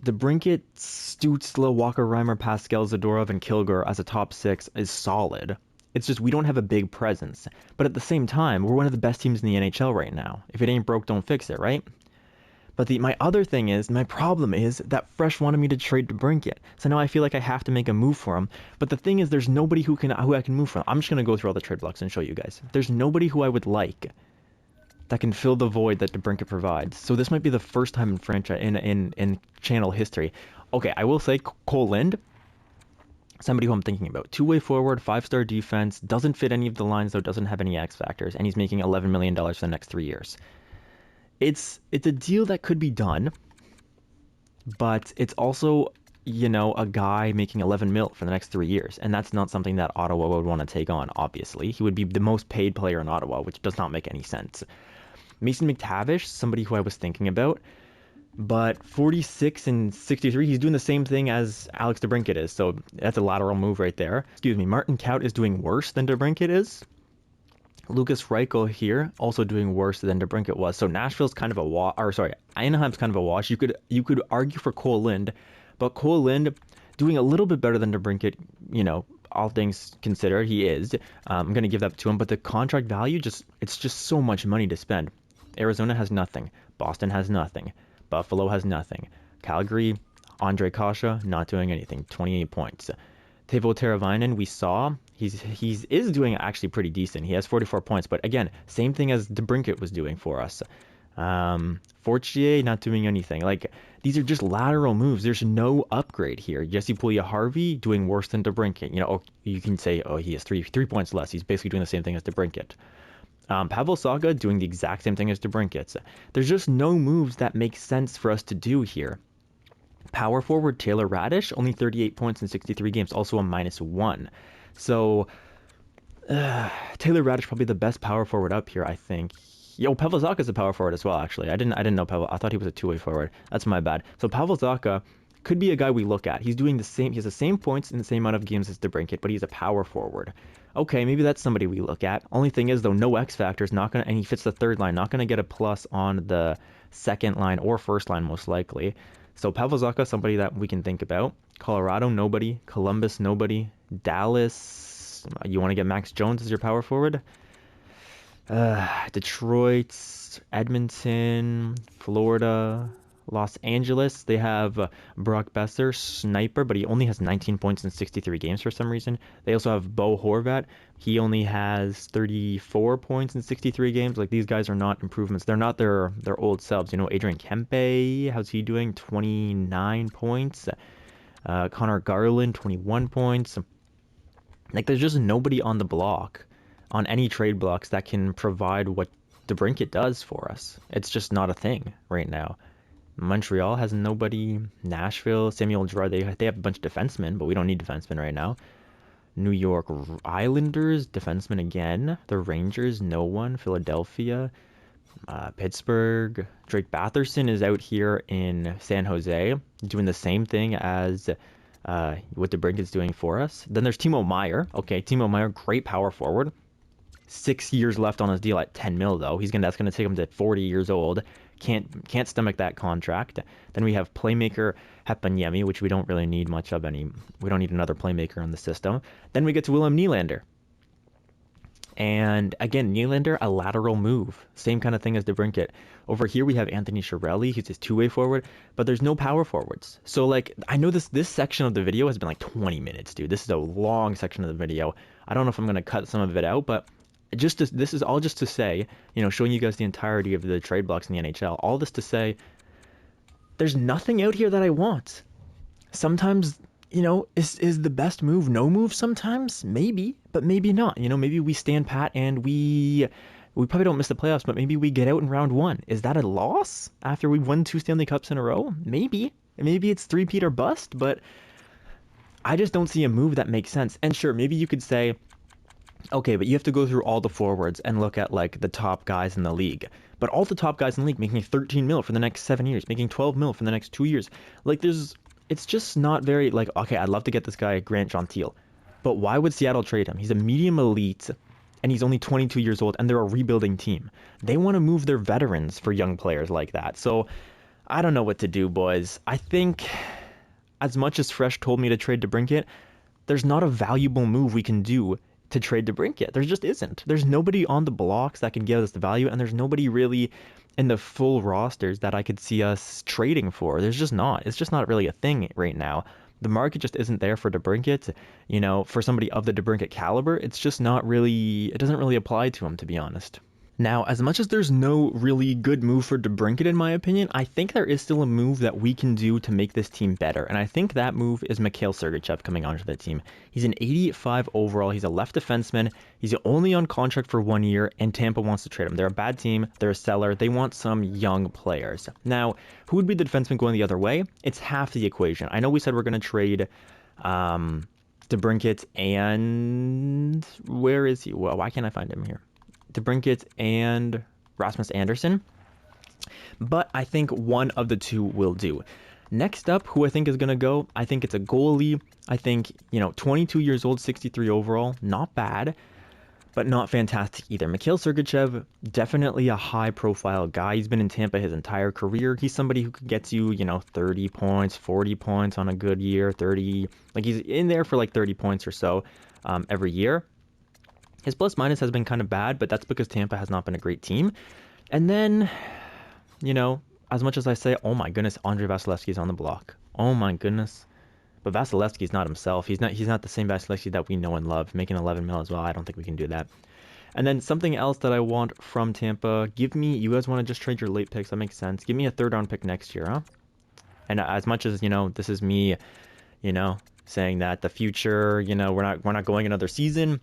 DeBrincat, Stützle, Walker Reimer, Pascal, Zadorov, and Kilger as a top six is solid. It's just we don't have a big presence. But at the same time, we're one of the best teams in the NHL right now. If it ain't broke, don't fix it, right? But my problem is that Fresh wanted me to trade DeBrincat. So now I feel like I have to make a move for him. But the thing is, there's nobody who I can move from. I'm just going to go through all the trade blocks and show you guys. There's nobody who I would like that can fill the void that DeBrincat provides. So this might be the first time in franchise in channel history. Okay, I will say Cole Lind, somebody who I'm thinking about. Two-way forward, 5-star defense, doesn't fit any of the lines, though, doesn't have any X factors, and he's making $11 million for the next 3 years. It's a deal that could be done, but it's also, a guy making 11 mil for the next 3 years, and that's not something that Ottawa would want to take on, obviously. He would be the most paid player in Ottawa, which does not make any sense. Mason McTavish, somebody who I was thinking about, but 46 and 63, he's doing the same thing as Alex DeBrincat is, so that's a lateral move right there. Excuse me, Martin Kaut is doing worse than DeBrincat is. Lucas Reichel here also doing worse than DeBrincat was. So Nashville's kind of a wash, Anaheim's kind of a wash. You could argue for Cole Lind, but Cole Lind doing a little bit better than DeBrincat, all things considered, he is. I'm going to give that to him, but the contract value, it's just so much money to spend. Arizona has nothing. Boston has nothing. Buffalo has nothing. Calgary, Andre Kasha, not doing anything. 28 points. Teuvo Teravainen, we saw, he is doing actually pretty decent. He has 44 points, but again, same thing as DeBrincat was doing for us. Fortier, not doing anything. Like, these are just lateral moves. There's no upgrade here. Jesse Puljujarvi doing worse than DeBrincat. You can say, he has three points less. He's basically doing the same thing as DeBrincat. Pavel Zacha doing the exact same thing as DeBrincat. There's just no moves that make sense for us to do here. Power forward Taylor Radish, only 38 points in 63 games, also a -1. So Taylor Radish probably the best power forward up here, I think. Pavel Zacha is a power forward as well, actually. I didn't know Pavel. I thought he was a two-way forward. That's my bad. So Pavel Zacha could be a guy we look at. He's doing the same. He has the same points in the same amount of games as DeBrincat, but he's a power forward. Okay, maybe that's somebody we look at. Only thing is, though, no X factors, and he fits the third line, not gonna get a plus on the second line or first line most likely. So Pavel Zacha, somebody that we can think about. Colorado, nobody. Columbus, nobody. Dallas, you want to get Max Jones as your power forward? Detroit, Edmonton, Florida, Los Angeles, they have Brock Besser, sniper, but he only has 19 points in 63 games for some reason. They also have Bo Horvat. He only has 34 points in 63 games. Like, these guys are not improvements. They're not their old selves. Adrian Kempe, how's he doing? 29 points. Connor Garland, 21 points. Like, there's just nobody on the block, on any trade blocks, that can provide what DeBrincat does for us. It's just not a thing right now. Montreal has nobody. Nashville, Samuel Girard, they have a bunch of defensemen, but we don't need defensemen right now. New York Islanders, defensemen again. The Rangers, no one. Philadelphia, Pittsburgh. Drake Batherson is out here in San Jose doing the same thing as what DeBrincat's doing for us. Then there's Timo Meier. Okay, Timo Meier, great power forward. 6 years left on his deal at 10 mil though. That's gonna take him to 40 years old. Can't stomach that contract. Then we have playmaker Hepanyemi, which we don't really need much of any. We don't need another playmaker in the system. Then we get to Willem Nylander. And again, Nylander, a lateral move. Same kind of thing as DeBrincat. Over here we have Anthony Chiarelli, he's his two-way forward, but there's no power forwards. So like, I know this section of the video has been like 20 minutes, dude. This is a long section of the video. I don't know if I'm gonna cut some of it out, but this is all just to say, showing you guys the entirety of the trade blocks in the NHL. All this to say, there's nothing out here that I want. Sometimes, is the best move no move sometimes? Maybe, but maybe not. Maybe we stand pat and we probably don't miss the playoffs, but maybe we get out in round one. Is that a loss after we've won 2 Stanley Cups in a row? Maybe. Maybe it's three-peat or bust, but I just don't see a move that makes sense. And sure, maybe you could say, okay, but you have to go through all the forwards and look at like the top guys in the league. But all the top guys in the league making 13 mil for the next 7 years, making 12 mil for the next 2 years. Like it's just not very like, okay, I'd love to get this guy Grant Gentile, but why would Seattle trade him? He's a medium elite and he's only 22 years old and they're a rebuilding team. They want to move their veterans for young players like that. So I don't know what to do, boys. I think as much as Fresh told me to trade DeBrincat, there's not a valuable move we can do to trade DeBrincat. There just isn't. There's nobody on the blocks that can give us the value, and there's nobody really in the full rosters that I could see us trading for. There's just not. It's just not really a thing right now. The market just isn't there for DeBrincat. For somebody of the DeBrincat caliber, it's just not really, it doesn't really apply to him, to be honest. Now, as much as there's no really good move for DeBrincat, in my opinion, I think there is still a move that we can do to make this team better. And I think that move is Mikhail Sergachev coming onto the team. He's an 85 overall. He's a left defenseman. He's only on contract for 1 year, and Tampa wants to trade him. They're a bad team. They're a seller. They want some young players. Now, who would be the defenseman going the other way? It's half the equation. I know we said we're going to trade DeBrincat and... where is he? Well, why can't I find him here? DeBrincat and Rasmus Andersson, but I think one of the two will do. Next up, who I think is going to go, I think it's a goalie. I think, 22 years old, 63 overall, not bad, but not fantastic either. Mikhail Sergachev, definitely a high-profile guy. He's been in Tampa his entire career. He's somebody who gets you, 30 points, 40 points on a good year, 30, like he's in there for like 30 points or so every year. His plus minus has been kind of bad, but that's because Tampa has not been a great team. And then, as much as I say, oh my goodness, Andrei Vasilevsky's on the block. Oh my goodness. But Vasilevsky's not himself. He's not the same Vasilevsky that we know and love, making 11 mil as well. I don't think we can do that. And then something else that I want from Tampa, you guys want to just trade your late picks, that makes sense. Give me a 3rd round pick next year, huh? And as much as, this is me, saying that the future, we're not going another season,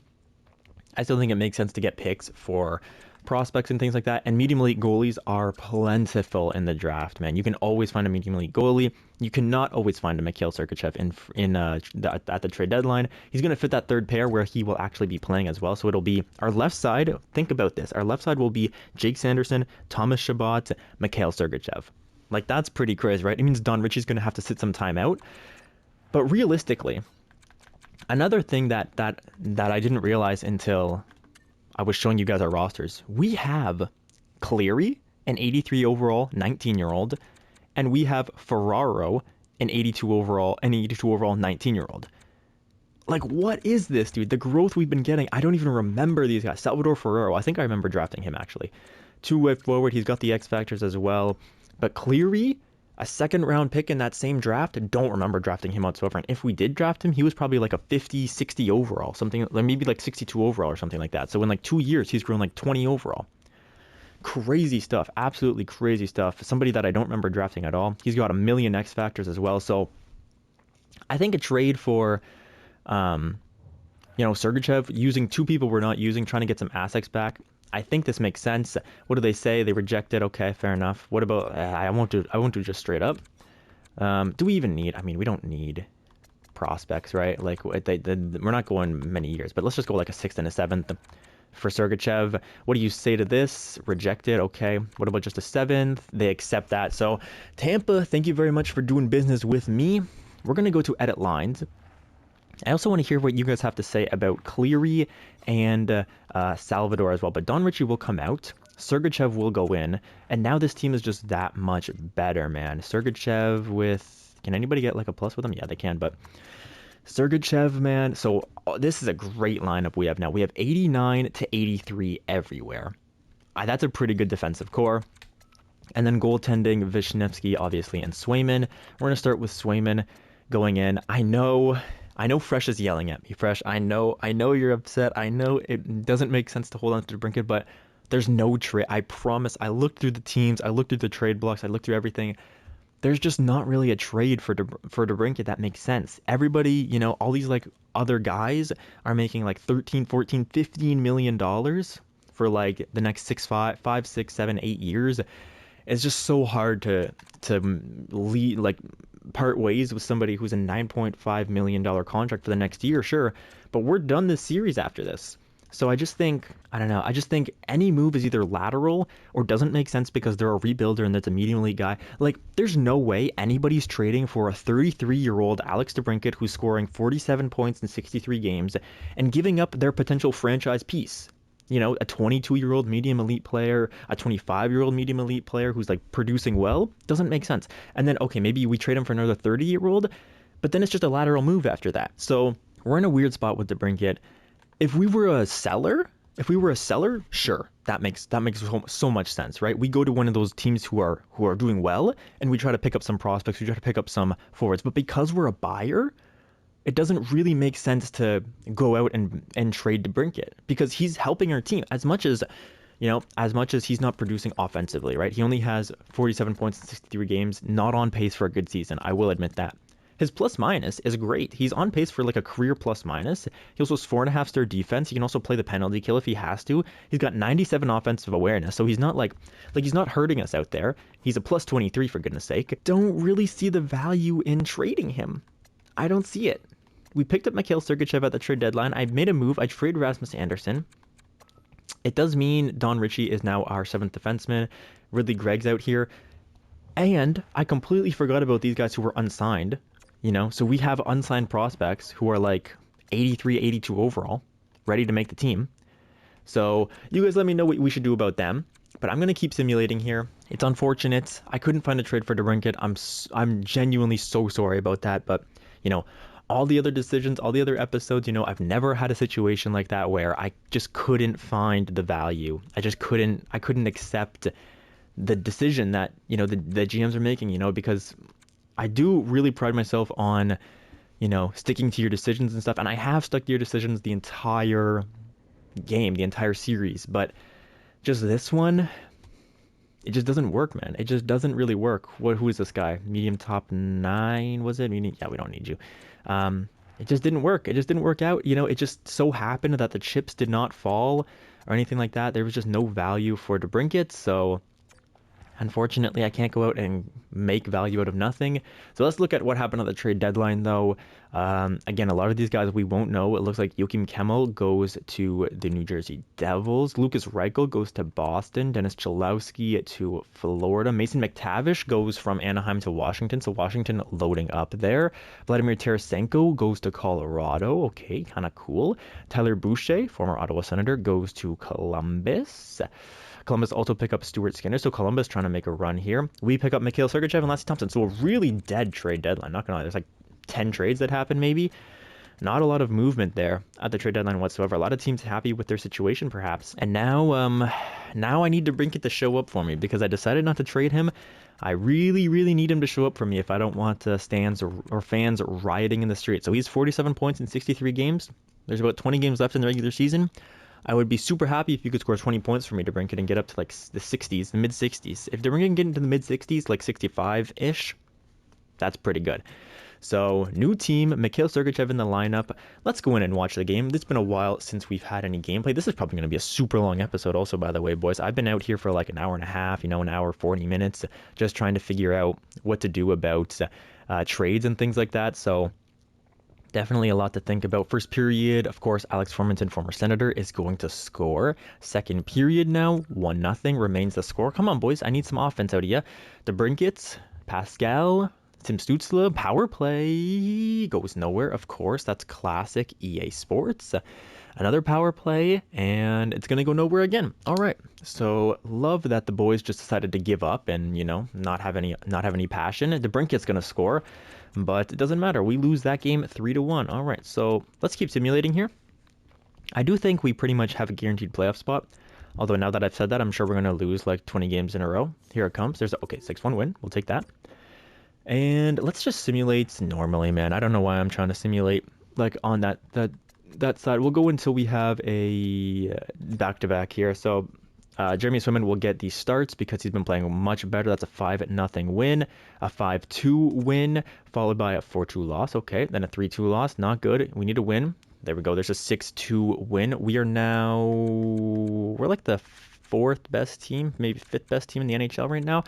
I still think it makes sense to get picks for prospects and things like that. And medium elite goalies are plentiful in the draft, man. You can always find a medium elite goalie. You cannot always find a Mikhail Sergachev at the trade deadline. He's going to fit that third pair where he will actually be playing as well. So it'll be our left side. Think about this. Our left side will be Jake Sanderson, Thomas Chabot, Mikhail Sergachev. Like, that's pretty crazy, right? It means Don Ritchie's going to have to sit some time out. But realistically, another thing that I didn't realize until I was showing you guys our rosters, we have Cleary, an 83 overall 19-year-old, and we have Ferraro, an 82 overall 19-year-old. Like, what is this, dude? The growth we've been getting, I don't even remember these guys. Salvador Ferraro, I think I remember drafting him, actually. Two-way forward, he's got the X factors as well. But Cleary, a 2nd round pick in that same draft, don't remember drafting him whatsoever. And if we did draft him, he was probably like a 50, 60 overall, something, maybe like 62 overall or something like that. So in like 2 years, he's grown like 20 overall. Crazy stuff, absolutely crazy stuff. Somebody that I don't remember drafting at all. He's got a million X factors as well. So I think a trade for You know, Sergachev using two people we're not using, trying to get some assets back. I think this makes sense. What do they say? They reject it. Okay, fair enough. What about? I won't do. I won't do just straight up. Do we even need? I mean, we don't need prospects, right? Like we're not going many years, but let's just go like a sixth and a seventh for Sergachev. What do you say to this? Reject it. Okay. What about just a seventh? They accept that. So Tampa, thank you very much for doing business with me. We're gonna go to edit lines. I also want to hear what you guys have to say about Cleary and Salvador as well. But Don Ritchie will come out. Sergachev will go in. And now this team is just that much better, man. Sergachev with... Can anybody get like a plus with them? Yeah, they can. But Sergachev, man. So this is a great lineup we have now. We have 89 to 83 everywhere. That's a pretty good defensive core. And then goaltending, Vishnevsky, obviously, and Swayman. We're going to start with Swayman going in. I know Fresh is yelling at me. Fresh, I know you're upset. I know it doesn't make sense to hold on to Brinket, but there's no trade. I promise. I looked through the teams. I looked through the trade blocks. I looked through everything. There's just not really a trade for DeBrincat that makes sense. Everybody, you know, all these like other guys are making like 13, 14, 15 million dollars for like the next 5, 6, 7, 8 years. It's just so hard to lead, like, part ways with somebody who's a $9.5 million contract for the next year, sure, but we're done this series after this. So I just think, I don't know, I just think any move is either lateral or doesn't make sense because they're a rebuilder and that's a medium elite guy. Like, there's no way anybody's trading for a 33-year-old Alex DeBrincat who's scoring 47 points in 63 games and giving up their potential franchise piece. You know, a 22-year-old medium elite player, a 25-year-old medium elite player who's like producing well, doesn't make sense. And then, okay, maybe we trade him for another 30-year-old, but then it's just a lateral move after that. So we're in a weird spot with DeBrincat. If we were a seller, sure, that makes so much sense, right? We go to one of those teams who are doing well, and we try to pick up some prospects, we try to pick up some forwards. But because we're a buyer, it doesn't really make sense to go out and trade DeBrincat because he's helping our team as much as he's not producing offensively, right? He only has 47 points in 63 games, not on pace for a good season. I will admit that. His plus minus is great. He's on pace for like a career plus minus. He also has 4.5-star defense. He can also play the penalty kill if he has to. He's got 97 offensive awareness, so he's not like he's not hurting us out there. He's a plus 23 for goodness sake. Don't really see the value in trading him. I don't see it. We picked up Mikhail Sergachev at the trade deadline. I made a move. I traded Rasmus Anderson. It does mean Don Ritchie is now our 7th defenseman. Ridley Gregg's out here. And I completely forgot about these guys who were unsigned. You know, so we have unsigned prospects who are like 83, 82 overall, ready to make the team. So you guys let me know what we should do about them. But I'm going to keep simulating here. It's unfortunate. I couldn't find a trade for DeBrincat. I'm genuinely so sorry about that. But, you know, all the other decisions, all the other episodes, you know, I've never had a situation like that where I just couldn't find the value. I couldn't accept the decision that, you know, the GMs are making, you know, because I do really pride myself on, you know, sticking to your decisions and stuff. And I have stuck to your decisions the entire game, the entire series. But just this one, it just doesn't work, man. It just doesn't really work. Who is this guy? Medium top 9, was it? Yeah, we don't need you. It just didn't work. It just didn't work out. You know, it just so happened that the chips did not fall or anything like that. There was just no value for DeBrincat. So unfortunately, I can't go out and make value out of nothing. So let's look at what happened at the trade deadline, though. Again, a lot of these guys we won't know. It looks like Joakim Kemmel goes to the New Jersey Devils. Lucas Reichel goes to Boston. Dennis Cholowski to Florida. Mason McTavish goes from Anaheim to Washington. So Washington loading up there. Vladimir Tarasenko goes to Colorado. Okay, kind of cool. Tyler Boucher, former Ottawa Senator, goes to Columbus. Columbus also pick up Stuart Skinner, so Columbus trying to make a run here. We pick up Mikhail Sergachev and Lassie Thompson, so a really dead trade deadline. Not gonna lie, there's like 10 trades that happened maybe. Not a lot of movement there at the trade deadline whatsoever. A lot of teams happy with their situation perhaps. And now I need DeBrincat to show up for me because I decided not to trade him. I really, really need him to show up for me if I don't want stands or fans rioting in the street. So he's 47 points in 63 games. There's about 20 games left in the regular season. I would be super happy if you could score 20 points for me, DeBrincat, and get up to like the 60s, the mid-60s. If DeBrincat can get into the mid-60s, like 65-ish, that's pretty good. So, new team, Mikhail Sergachev in the lineup. Let's go in and watch the game. It's been a while since we've had any gameplay. This is probably going to be a super long episode also, by the way, boys. I've been out here for like an hour and a half, an hour, 40 minutes, just trying to figure out what to do about trades and things like that. So, definitely a lot to think about. First period, of course, Alex Formanton, former Senator, is going to score. Second period now, 1-0 remains the score. Come on, boys. I need some offense out of you. DeBrincat, Pascal, Tim Stützle, power play goes nowhere, of course. That's classic EA Sports. Another power play, and it's going to go nowhere again. All right. So love that the boys just decided to give up and, not have any passion. DeBrincat's going to score, but it doesn't matter. We lose that game 3-1. All right. So let's keep simulating here. I do think we pretty much have a guaranteed playoff spot. Although now that I've said that, I'm sure we're going to lose like 20 games in a row. Here it comes. Okay, 6-1 win. We'll take that. And let's just simulate normally, man. I don't know why I'm trying to simulate like on that side. We'll go until we have a back-to-back here. So Jeremy Swayman will get the starts because he's been playing much better. That's a 5-0 win, a 5-2 win, followed by a 4-2 loss. Okay, then a 3-2 loss. Not good. We need a win. There we go. There's a 6-2 win. We're like the fourth best team, maybe fifth best team in the NHL right now.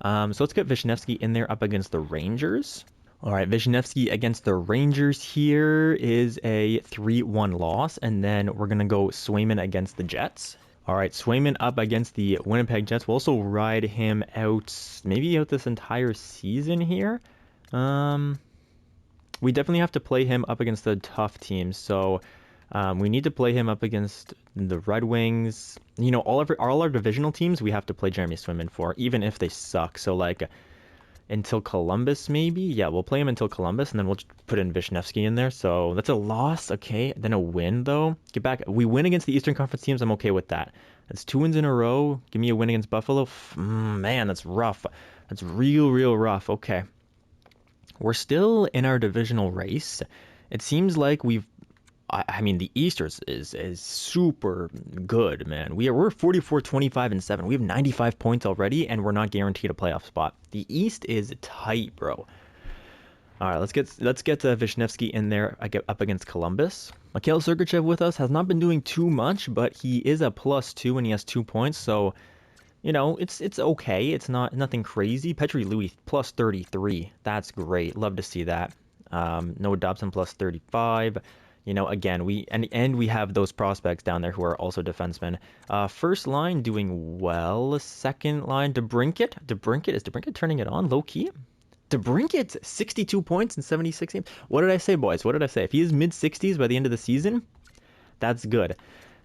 So let's get Vishnevsky in there up against the Rangers. All right, Vishnevsky against the Rangers here is a 3-1 loss, and then we're going to go Swayman against the Jets. All right, Swayman up against the Winnipeg Jets. We'll also ride him out, maybe out this entire season here. We definitely have to play him up against the tough teams, so we need to play him up against the Red Wings. All our divisional teams we have to play Jeremy Swayman for, even if they suck. So like until Columbus, maybe. Yeah, we'll play him until Columbus, and then we'll just put in Vishnevsky in there. So that's a loss. Okay, then a win though. Get back. We win against the Eastern Conference teams. I'm okay with that. That's 2 wins in a row. Give me a win against Buffalo. Man, that's rough. That's real rough. Okay, we're still in our divisional race. It seems like I mean, the East is super good, man. We're 44, 25, and 7. We have 95 points already, and we're not guaranteed a playoff spot. The East is tight, bro. All right, let's get Vishnevsky in there up against Columbus. Mikhail Sergachev with us has not been doing too much, but he is a +2 and he has 2 points, so it's okay. It's nothing crazy. Petri Louis +33. That's great. Love to see that. Noah Dobson +35. Again, we have those prospects down there who are also defensemen. First line doing well. Second line, DeBrincat. Is DeBrincat turning it on low key? DeBrincat 62 points in 76 games. What did I say, boys? What did I say? If he is mid-60s by the end of the season, that's good.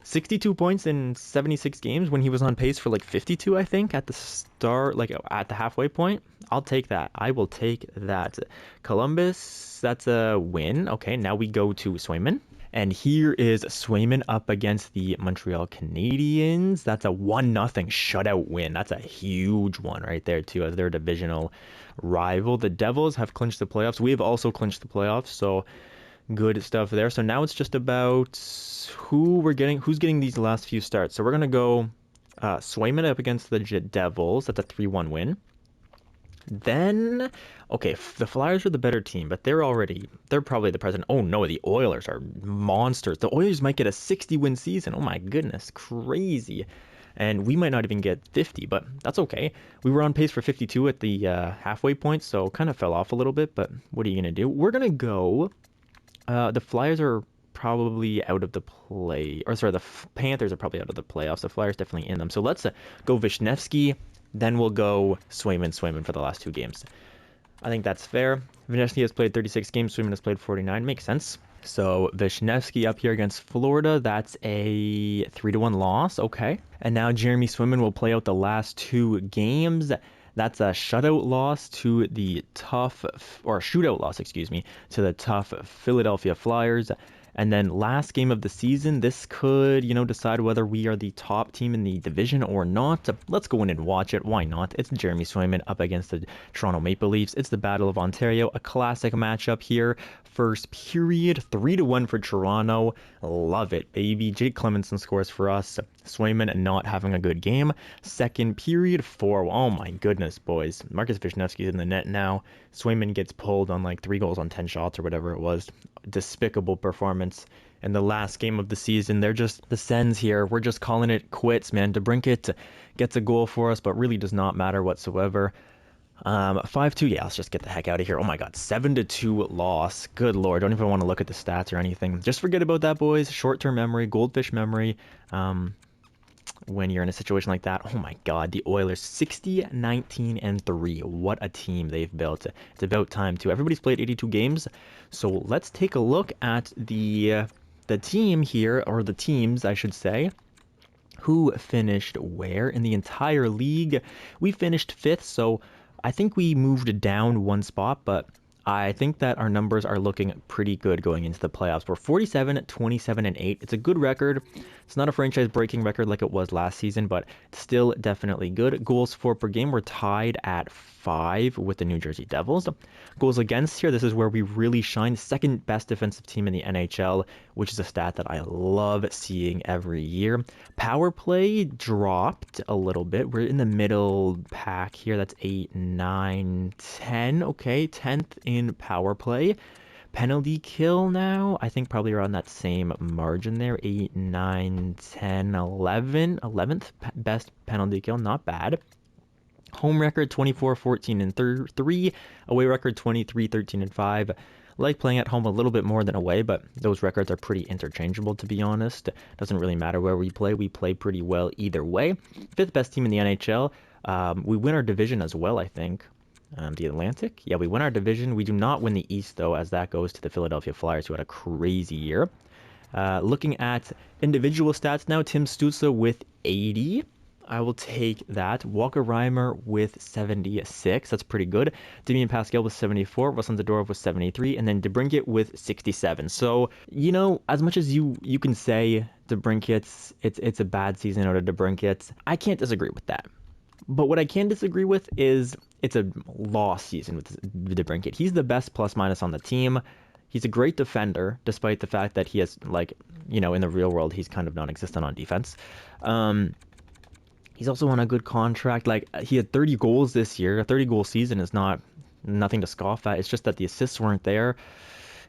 62 points in 76 games when he was on pace for like 52, I think, at the start, like at the halfway point. I'll take that. I will take that. Columbus, that's a win. Okay, now we go to Swayman. And here is Swayman up against the Montreal Canadiens. That's a 1-0 shutout win. That's a huge one right there, too, as their divisional rival. The Devils have clinched the playoffs. We have also clinched the playoffs, so good stuff there. So now it's just about who's getting these last few starts. So we're going to go Swayman up against the Devils. That's a 3-1 win. Then, okay, the Flyers are the better team, but they're probably the present. Oh no, the Oilers are monsters. The Oilers might get a 60-win season. Oh my goodness, crazy. And we might not even get 50, but that's okay. We were on pace for 52 at the halfway point, so kind of fell off a little bit, but what are you going to do? We're going to go, the Flyers are probably out of the the Panthers are probably out of the playoffs. The Flyers definitely in them. So let's go Vishnevsky. Then we'll go Swayman for the last 2 games. I think that's fair. Vishnevsky has played 36 games. Swayman has played 49. Makes sense. So Vishnevsky up here against Florida. That's a 3-1 loss. Okay. And now Jeremy Swayman will play out the last 2 games. That's a shootout loss to the tough Philadelphia Flyers. And then last game of the season, this could, decide whether we are the top team in the division or not. Let's go in and watch it. Why not? It's Jeremy Swayman up against the Toronto Maple Leafs. It's the Battle of Ontario, a classic matchup here. First period, 3-1 for Toronto. Love it, baby. Jake Clemenson scores for us. Swayman not having a good game. Second period, 4. Oh my goodness, boys. Marcus Vishnevsky's in the net now. Swayman gets pulled on like 3 goals on 10 shots or whatever it was. Despicable performance in the last game of the season. They're just the Sens here. We're just calling it quits, man. DeBrincat gets a goal for us, but really does not matter whatsoever. 5-2. Yeah, let's just get the heck out of here. Oh my god, 7-2 loss. Good lord, don't even want to look at the stats or anything. Just forget about that, boys. Short-term memory, goldfish memory. When you're in a situation like that, oh my god, the Oilers 60-19-3. What a team they've built. It's about time too. Everybody's played 82 games, so let's take a look at the team here, or the teams I should say, who finished where in the entire league. We finished 5th, so I think we moved down 1 spot, but I think that our numbers are looking pretty good going into the playoffs. We're 47-27-8. It's a good record. It's not a franchise-breaking record like it was last season, but still definitely good. Goals for per game, we're tied at 5 with the New Jersey Devils. Goals against here, this is where we really shine. Second best defensive team in the NHL, which is a stat that I love seeing every year. Power play dropped a little bit. We're in the middle pack here. That's 8, 9, 10. Okay, 10th in power play. Penalty kill now, I think probably around that same margin there. 8, 9, 10, 11. 11th best penalty kill, not bad. Home record 24-14-3. Away record 23-13-5. Like playing at home a little bit more than away, but those records are pretty interchangeable, to be honest. Doesn't really matter where we play pretty well either way. 5th best team in the NHL. We win our division as well, I think. The Atlantic? Yeah, we win our division. We do not win the East, though, as that goes to the Philadelphia Flyers, who had a crazy year. Looking at individual stats now, Tim Stützle with 80. I will take that. Walker Reimer with 76. That's pretty good. Damian Pascal with 74. Ruslan Zadorov with 73. And then DeBrincat with 67. So, as much as you can say DeBrincat's, it's a bad season out of DeBrincat, I can't disagree with that. But what I can disagree with is it's a lost season with DeBrincat. He's the best plus-minus on the team. He's a great defender, despite the fact that he has, in the real world, he's kind of non-existent on defense. He's also on a good contract. He had 30 goals this year. A 30-goal season is nothing to scoff at. It's just that the assists weren't there.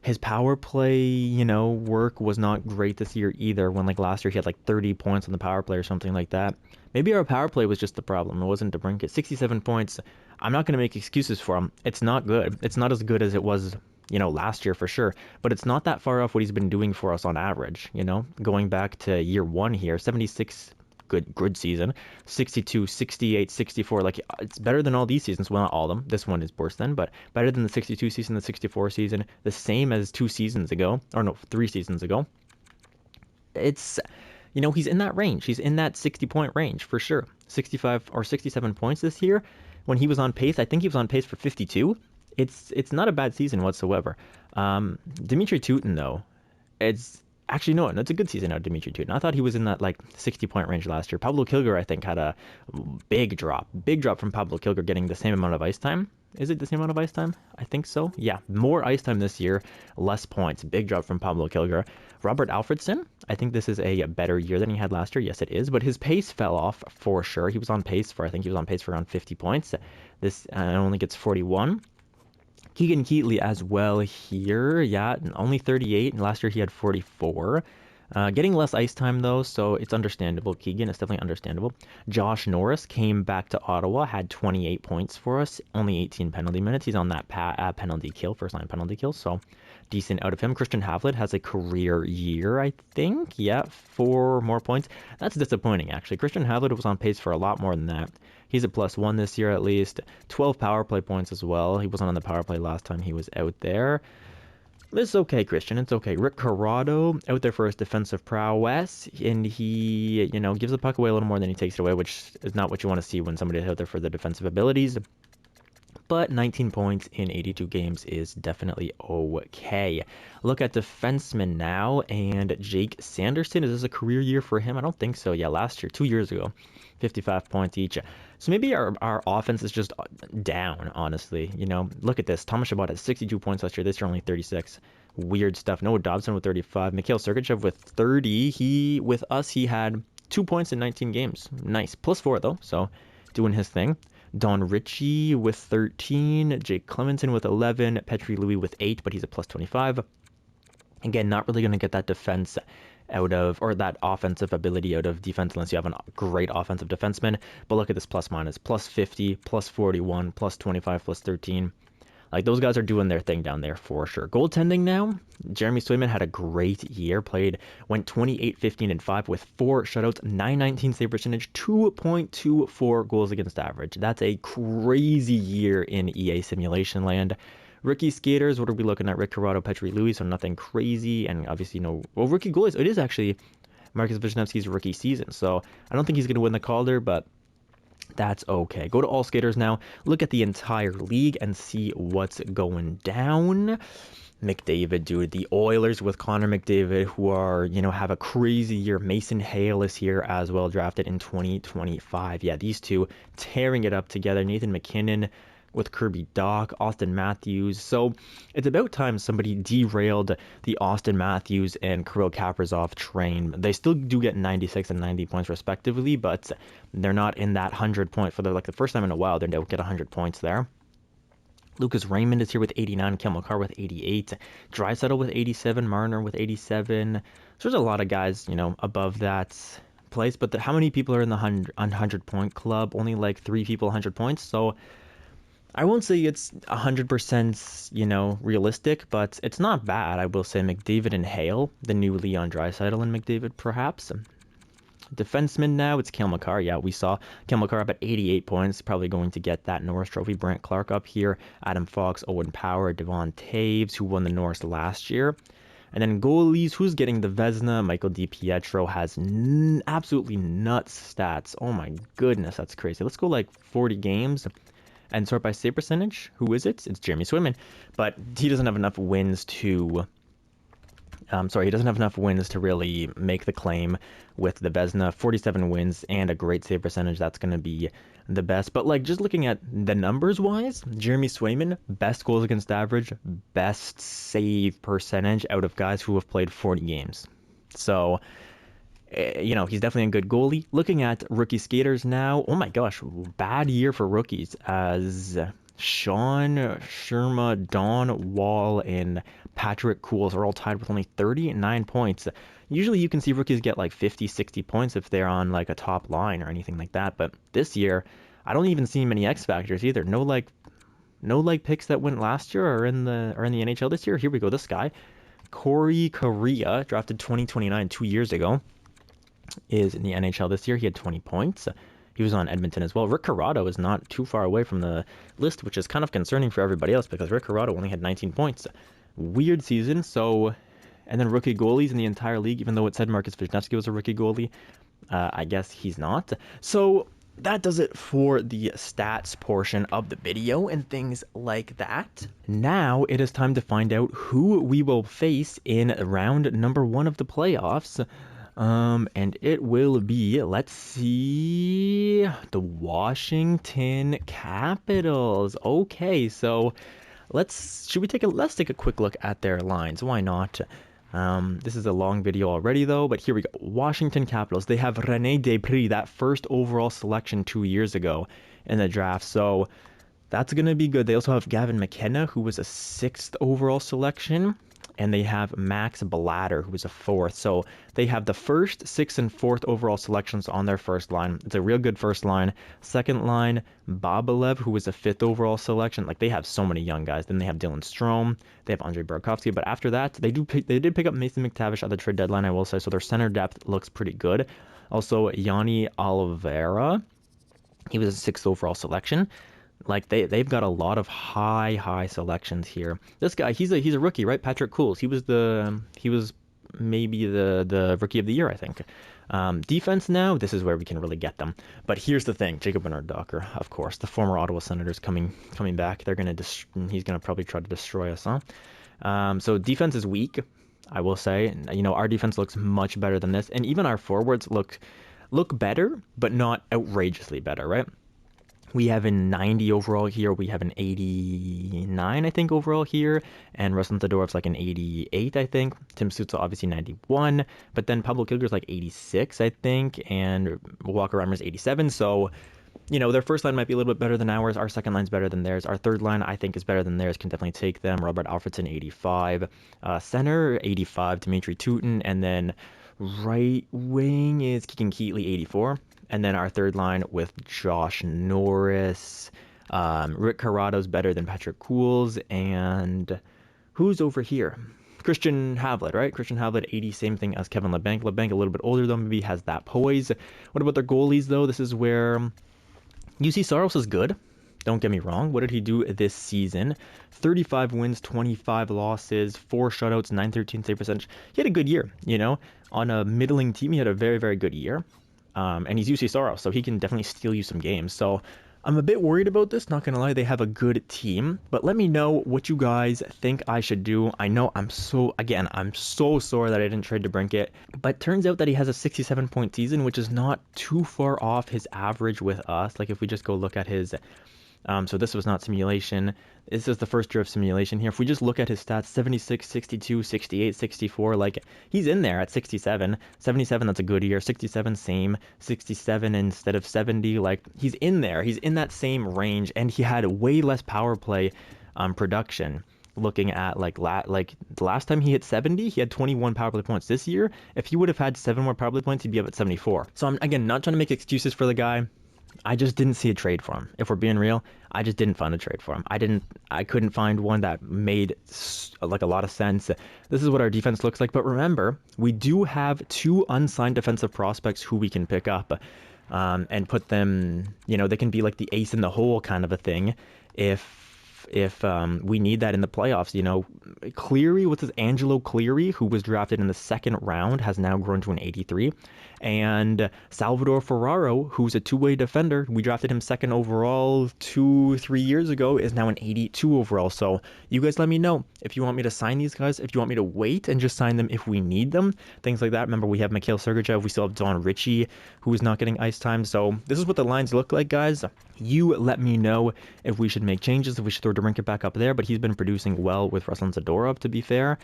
His power play, work was not great this year either. When last year he had 30 points on the power play or something like that. Maybe our power play was just the problem. It wasn't DeBrincat. 67 points. I'm not going to make excuses for him. It's not good. It's not as good as it was, last year for sure. But it's not that far off what he's been doing for us on average. Going back to year 1 here, 76. Good season. 62, 68, 64. It's better than all these seasons. Well, not all of them. This one is worse than, but better than the 62 season, the 64 season. The same as 2 seasons ago. Or no, 3 seasons ago. It's, he's in that range. He's in that 60-point range for sure. 65 or 67 points this year. When he was on pace, I think he was on pace for 52. It's not a bad season whatsoever. Dimitri Tutin, though, actually, no, it's a good season out of Dimitri Tutin. I thought he was in that 60-point range last year. Pablo Kilger, I think, had a big drop from Pablo Kilger, getting the same amount of ice time. Is it the same amount of ice time? I think so. Yeah, more ice time this year, less points. Big drop from Pablo Kilger. Robert Alfredson, I think this is a better year than he had last year. Yes, it is, but his pace fell off for sure. He was on pace for around 50 points. This only gets 41. Keegan Keatley as well here. Yeah, only 38. And last year he had 44. Getting less ice time, though, so it's understandable. Keegan, it's definitely understandable. Josh Norris came back to Ottawa, had 28 points for us, only 18 penalty minutes. He's on that penalty kill, first-line penalty kill, so decent out of him. Christian Havlat has a career year, I think. Yeah, 4 more points. That's disappointing, actually. Christian Havlat was on pace for a lot more than that. He's a +1 this year at least. 12 power play points as well. He wasn't on the power play last time he was out there. It's okay, Christian. It's okay. Rick Corrado out there for his defensive prowess, and he, gives the puck away a little more than he takes it away, which is not what you want to see when somebody's out there for the defensive abilities. but 19 points in 82 games is definitely okay. Look at defensemen now, and Jake Sanderson. Is this a career year for him? I don't think so. Yeah, last year, 2 years ago, 55 points each. So maybe our offense is just down, honestly. You know, look at this. Thomas Chabot had 62 points last year. This year only 36. Weird stuff. Noah Dobson with 35. Mikhail Sergachev with 30. With us, he had 2 points in 19 games. Nice. +4, though, so doing his thing. Don Ritchie with 13, Jake Clementon with 11, Petri Louis with 8, but he's a +25. Again, not really going to get that defense out of, or that offensive ability out of defense unless you have a great offensive defenseman. But look at this +- +50, +41, +25, +13. Like, those guys are doing their thing down there for sure. Goaltending now, Jeremy Swayman had a great year. Went 28, 15, and 5 with 4 shutouts, 919 save percentage, 2.24 goals against average. That's a crazy year in EA simulation land. Rookie skaters, what are we looking at? Rick Corrado, Petri Louis, so nothing crazy. And obviously, rookie goalies. It is actually Marcus Vishnevsky's rookie season, so I don't think he's going to win the Calder, but that's okay. Go to all skaters now. Look at the entire league and see what's going down. McDavid, dude. The Oilers with Connor McDavid, who are, have a crazy year. Mason Hale is here as well, drafted in 2025. Yeah, these two tearing it up together. Nathan McKinnon with Kirby Dach, Austin Matthews. So it's about time somebody derailed the Austin Matthews and Kirill Kaprizov train. They still do get 96 and 90 points respectively, but they're not in that 100 point for the first time in a while. They don't get 100 points there. Lucas Raymond is here with 89, Cale Makar with 88, Draisaitl with 87, Marner with 87. So there's a lot of guys, above that place, but how many people are in the 100 point club? Only like 3 people 100 points. So I won't say it's 100%, realistic, but it's not bad. I will say McDavid and Hale, the new Leon Draisaitl and McDavid, perhaps. Defenseman now, it's Cale Makar. Yeah, we saw Cale Makar up at 88 points, probably going to get that Norris Trophy. Brant Clark up here, Adam Fox, Owen Power, Devon Taves, who won the Norris last year. And then goalies, who's getting the Vezina? Michael DiPietro has absolutely nuts stats. Oh my goodness, that's crazy. Let's go like 40 games. And sort by save percentage, who is it? It's Jeremy Swayman. But he doesn't have enough wins to... he doesn't have enough wins to really make the claim with the Vezina. 47 wins and a great save percentage. That's going to be the best. But, just looking at the numbers-wise, Jeremy Swayman, best goals against average, best save percentage out of guys who have played 40 games. So... he's definitely a good goalie. Looking at rookie skaters now, oh my gosh, bad year for rookies as Sean Sherma, Don Wall, and Patrick Cools are all tied with only 39 points. Usually you can see rookies get like 50, 60 points if they're on like a top line or anything like that. But this year, I don't even see many X factors either. No picks that went last year or in the NHL this year. Here we go. This guy, Corey Correa, drafted 2029 2 years ago, is in the NHL this year. He had 20 points. He was on Edmonton as well. Rick Corrado is not too far away from the list, which is kind of concerning for everybody else because Rick Corrado only had 19 points. Weird season. So, and then rookie goalies in the entire league, even though it said Marcus Vishnevsky was a rookie goalie, I guess he's not. So that does it for the stats portion of the video and things like that. Now it is time to find out who we will face in round number 1 of the playoffs. And it will be, let's see, the Washington Capitals. Okay, so let's take a quick look at their lines. Why not? This is a long video already though, but here we go. Washington Capitals, they have René Despres, that first overall selection 2 years ago in the draft. So that's going to be good. They also have Gavin McKenna, who was a 6th overall selection. And they have Max Blatter, who was a 4th. So they have the 1st, 6th, and 4th overall selections on their first line. It's a real good first line. Second line, Babalev, who was a 5th overall selection. Like, they have so many young guys. Then they have Dylan Strome. They have Andrei Burakovsky. But after that, they did pick up Mason McTavish at the trade deadline, I will say. So their center depth looks pretty good. Also, Yanni Oliveira. He was a 6th overall selection. Like, they've got a lot of high selections here. This guy, he's a rookie, right? Patrick Cools. He was maybe the rookie of the year, I think. Defense now, this is where we can really get them. But here's the thing, Jacob Bernard-Docker, of course, the former Ottawa Senators coming back. He's gonna probably try to destroy us, huh? So defense is weak, I will say. You know, our defense looks much better than this, and even our forwards look better, but not outrageously better, right? We have a 90 overall here. We have an 89, I think, overall here. And Russell Zadorov's like an 88, I think. Tim Stützle, obviously 91. But then Pablo Kilger's like 86, I think. And Walker Reimer's 87. So, you know, their first line might be a little bit better than ours. Our second line's better than theirs. Our third line, I think, is better than theirs. Can definitely take them. Robert Alfredson, 85. Center, 85. Dimitri Tutin. And then right wing is Keegan Keatley, 84. And then our third line with Josh Norris. Rick Corrado's better than Patrick Cools. And who's over here? Christian Havlat, right? Christian Havlat, 80, same thing as Kevin Labanc. Labanc, a little bit older, though, maybe has that poise. What about their goalies, though? This is where UC Saros is good. Don't get me wrong. What did he do this season? 35 wins, 25 losses, 4 shutouts, 913 save percentage. He had a good year, you know. On a middling team, he had a very, very good year. And he's UC Saros, so he can definitely steal you some games. So I'm a bit worried about this, not going to lie. They have a good team. But let me know what you guys think I should do. I know I'm so sorry that I didn't trade DeBrincat. But turns out that he has a 67-point season, which is not too far off his average with us. Like if we just go look at his... so this was not simulation. This is the first year of simulation here. If we just look at his stats, 76, 62, 68, 64, like he's in there at 67. 77, that's a good year. 67, same. 67 instead of 70, like he's in there. He's in that same range, and he had way less power play production. Looking at like the last time he hit 70, he had 21 power play points. This year, if he would have had 7 more power play points, he'd be up at 74. So I'm, again, not trying to make excuses for the guy. I just didn't see a trade for him. If we're being real, I just didn't find a trade for him. I couldn't find one that made like a lot of sense. This is what our defense looks like. But remember, we do have 2 unsigned defensive prospects who we can pick up and put them, you know, they can be like the ace in the hole kind of a thing if we need that in the playoffs. You know, Cleary, what's his Angelo Cleary, who was drafted in the 2nd round, has now grown to an 83. And Salvador Ferraro, who's a two-way defender, we drafted him 2nd overall 2-3 years ago, is now an 82 overall. So you guys let me know if you want me to sign these guys, if you want me to wait and just sign them if we need them, things like that. Remember, we have Mikhail Sergachev, we still have Don Ritchie, who is not getting ice time. So this is what the lines look like, guys. You let me know if we should make changes, if we should throw DeBrincat back up there, but he's been producing well with Ruslan Zadorov, to be fair.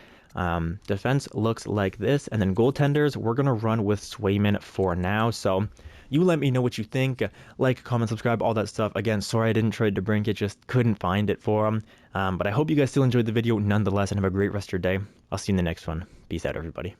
Defense looks like this, and then goaltenders, we're going to run with Swayman for now. So you let me know what you think. Like, comment, subscribe, all that stuff. Again, sorry I didn't trade DeBrincat, just couldn't find it for him. But I hope you guys still enjoyed the video nonetheless, and have a great rest of your day. I'll see you in the next one. Peace out, everybody.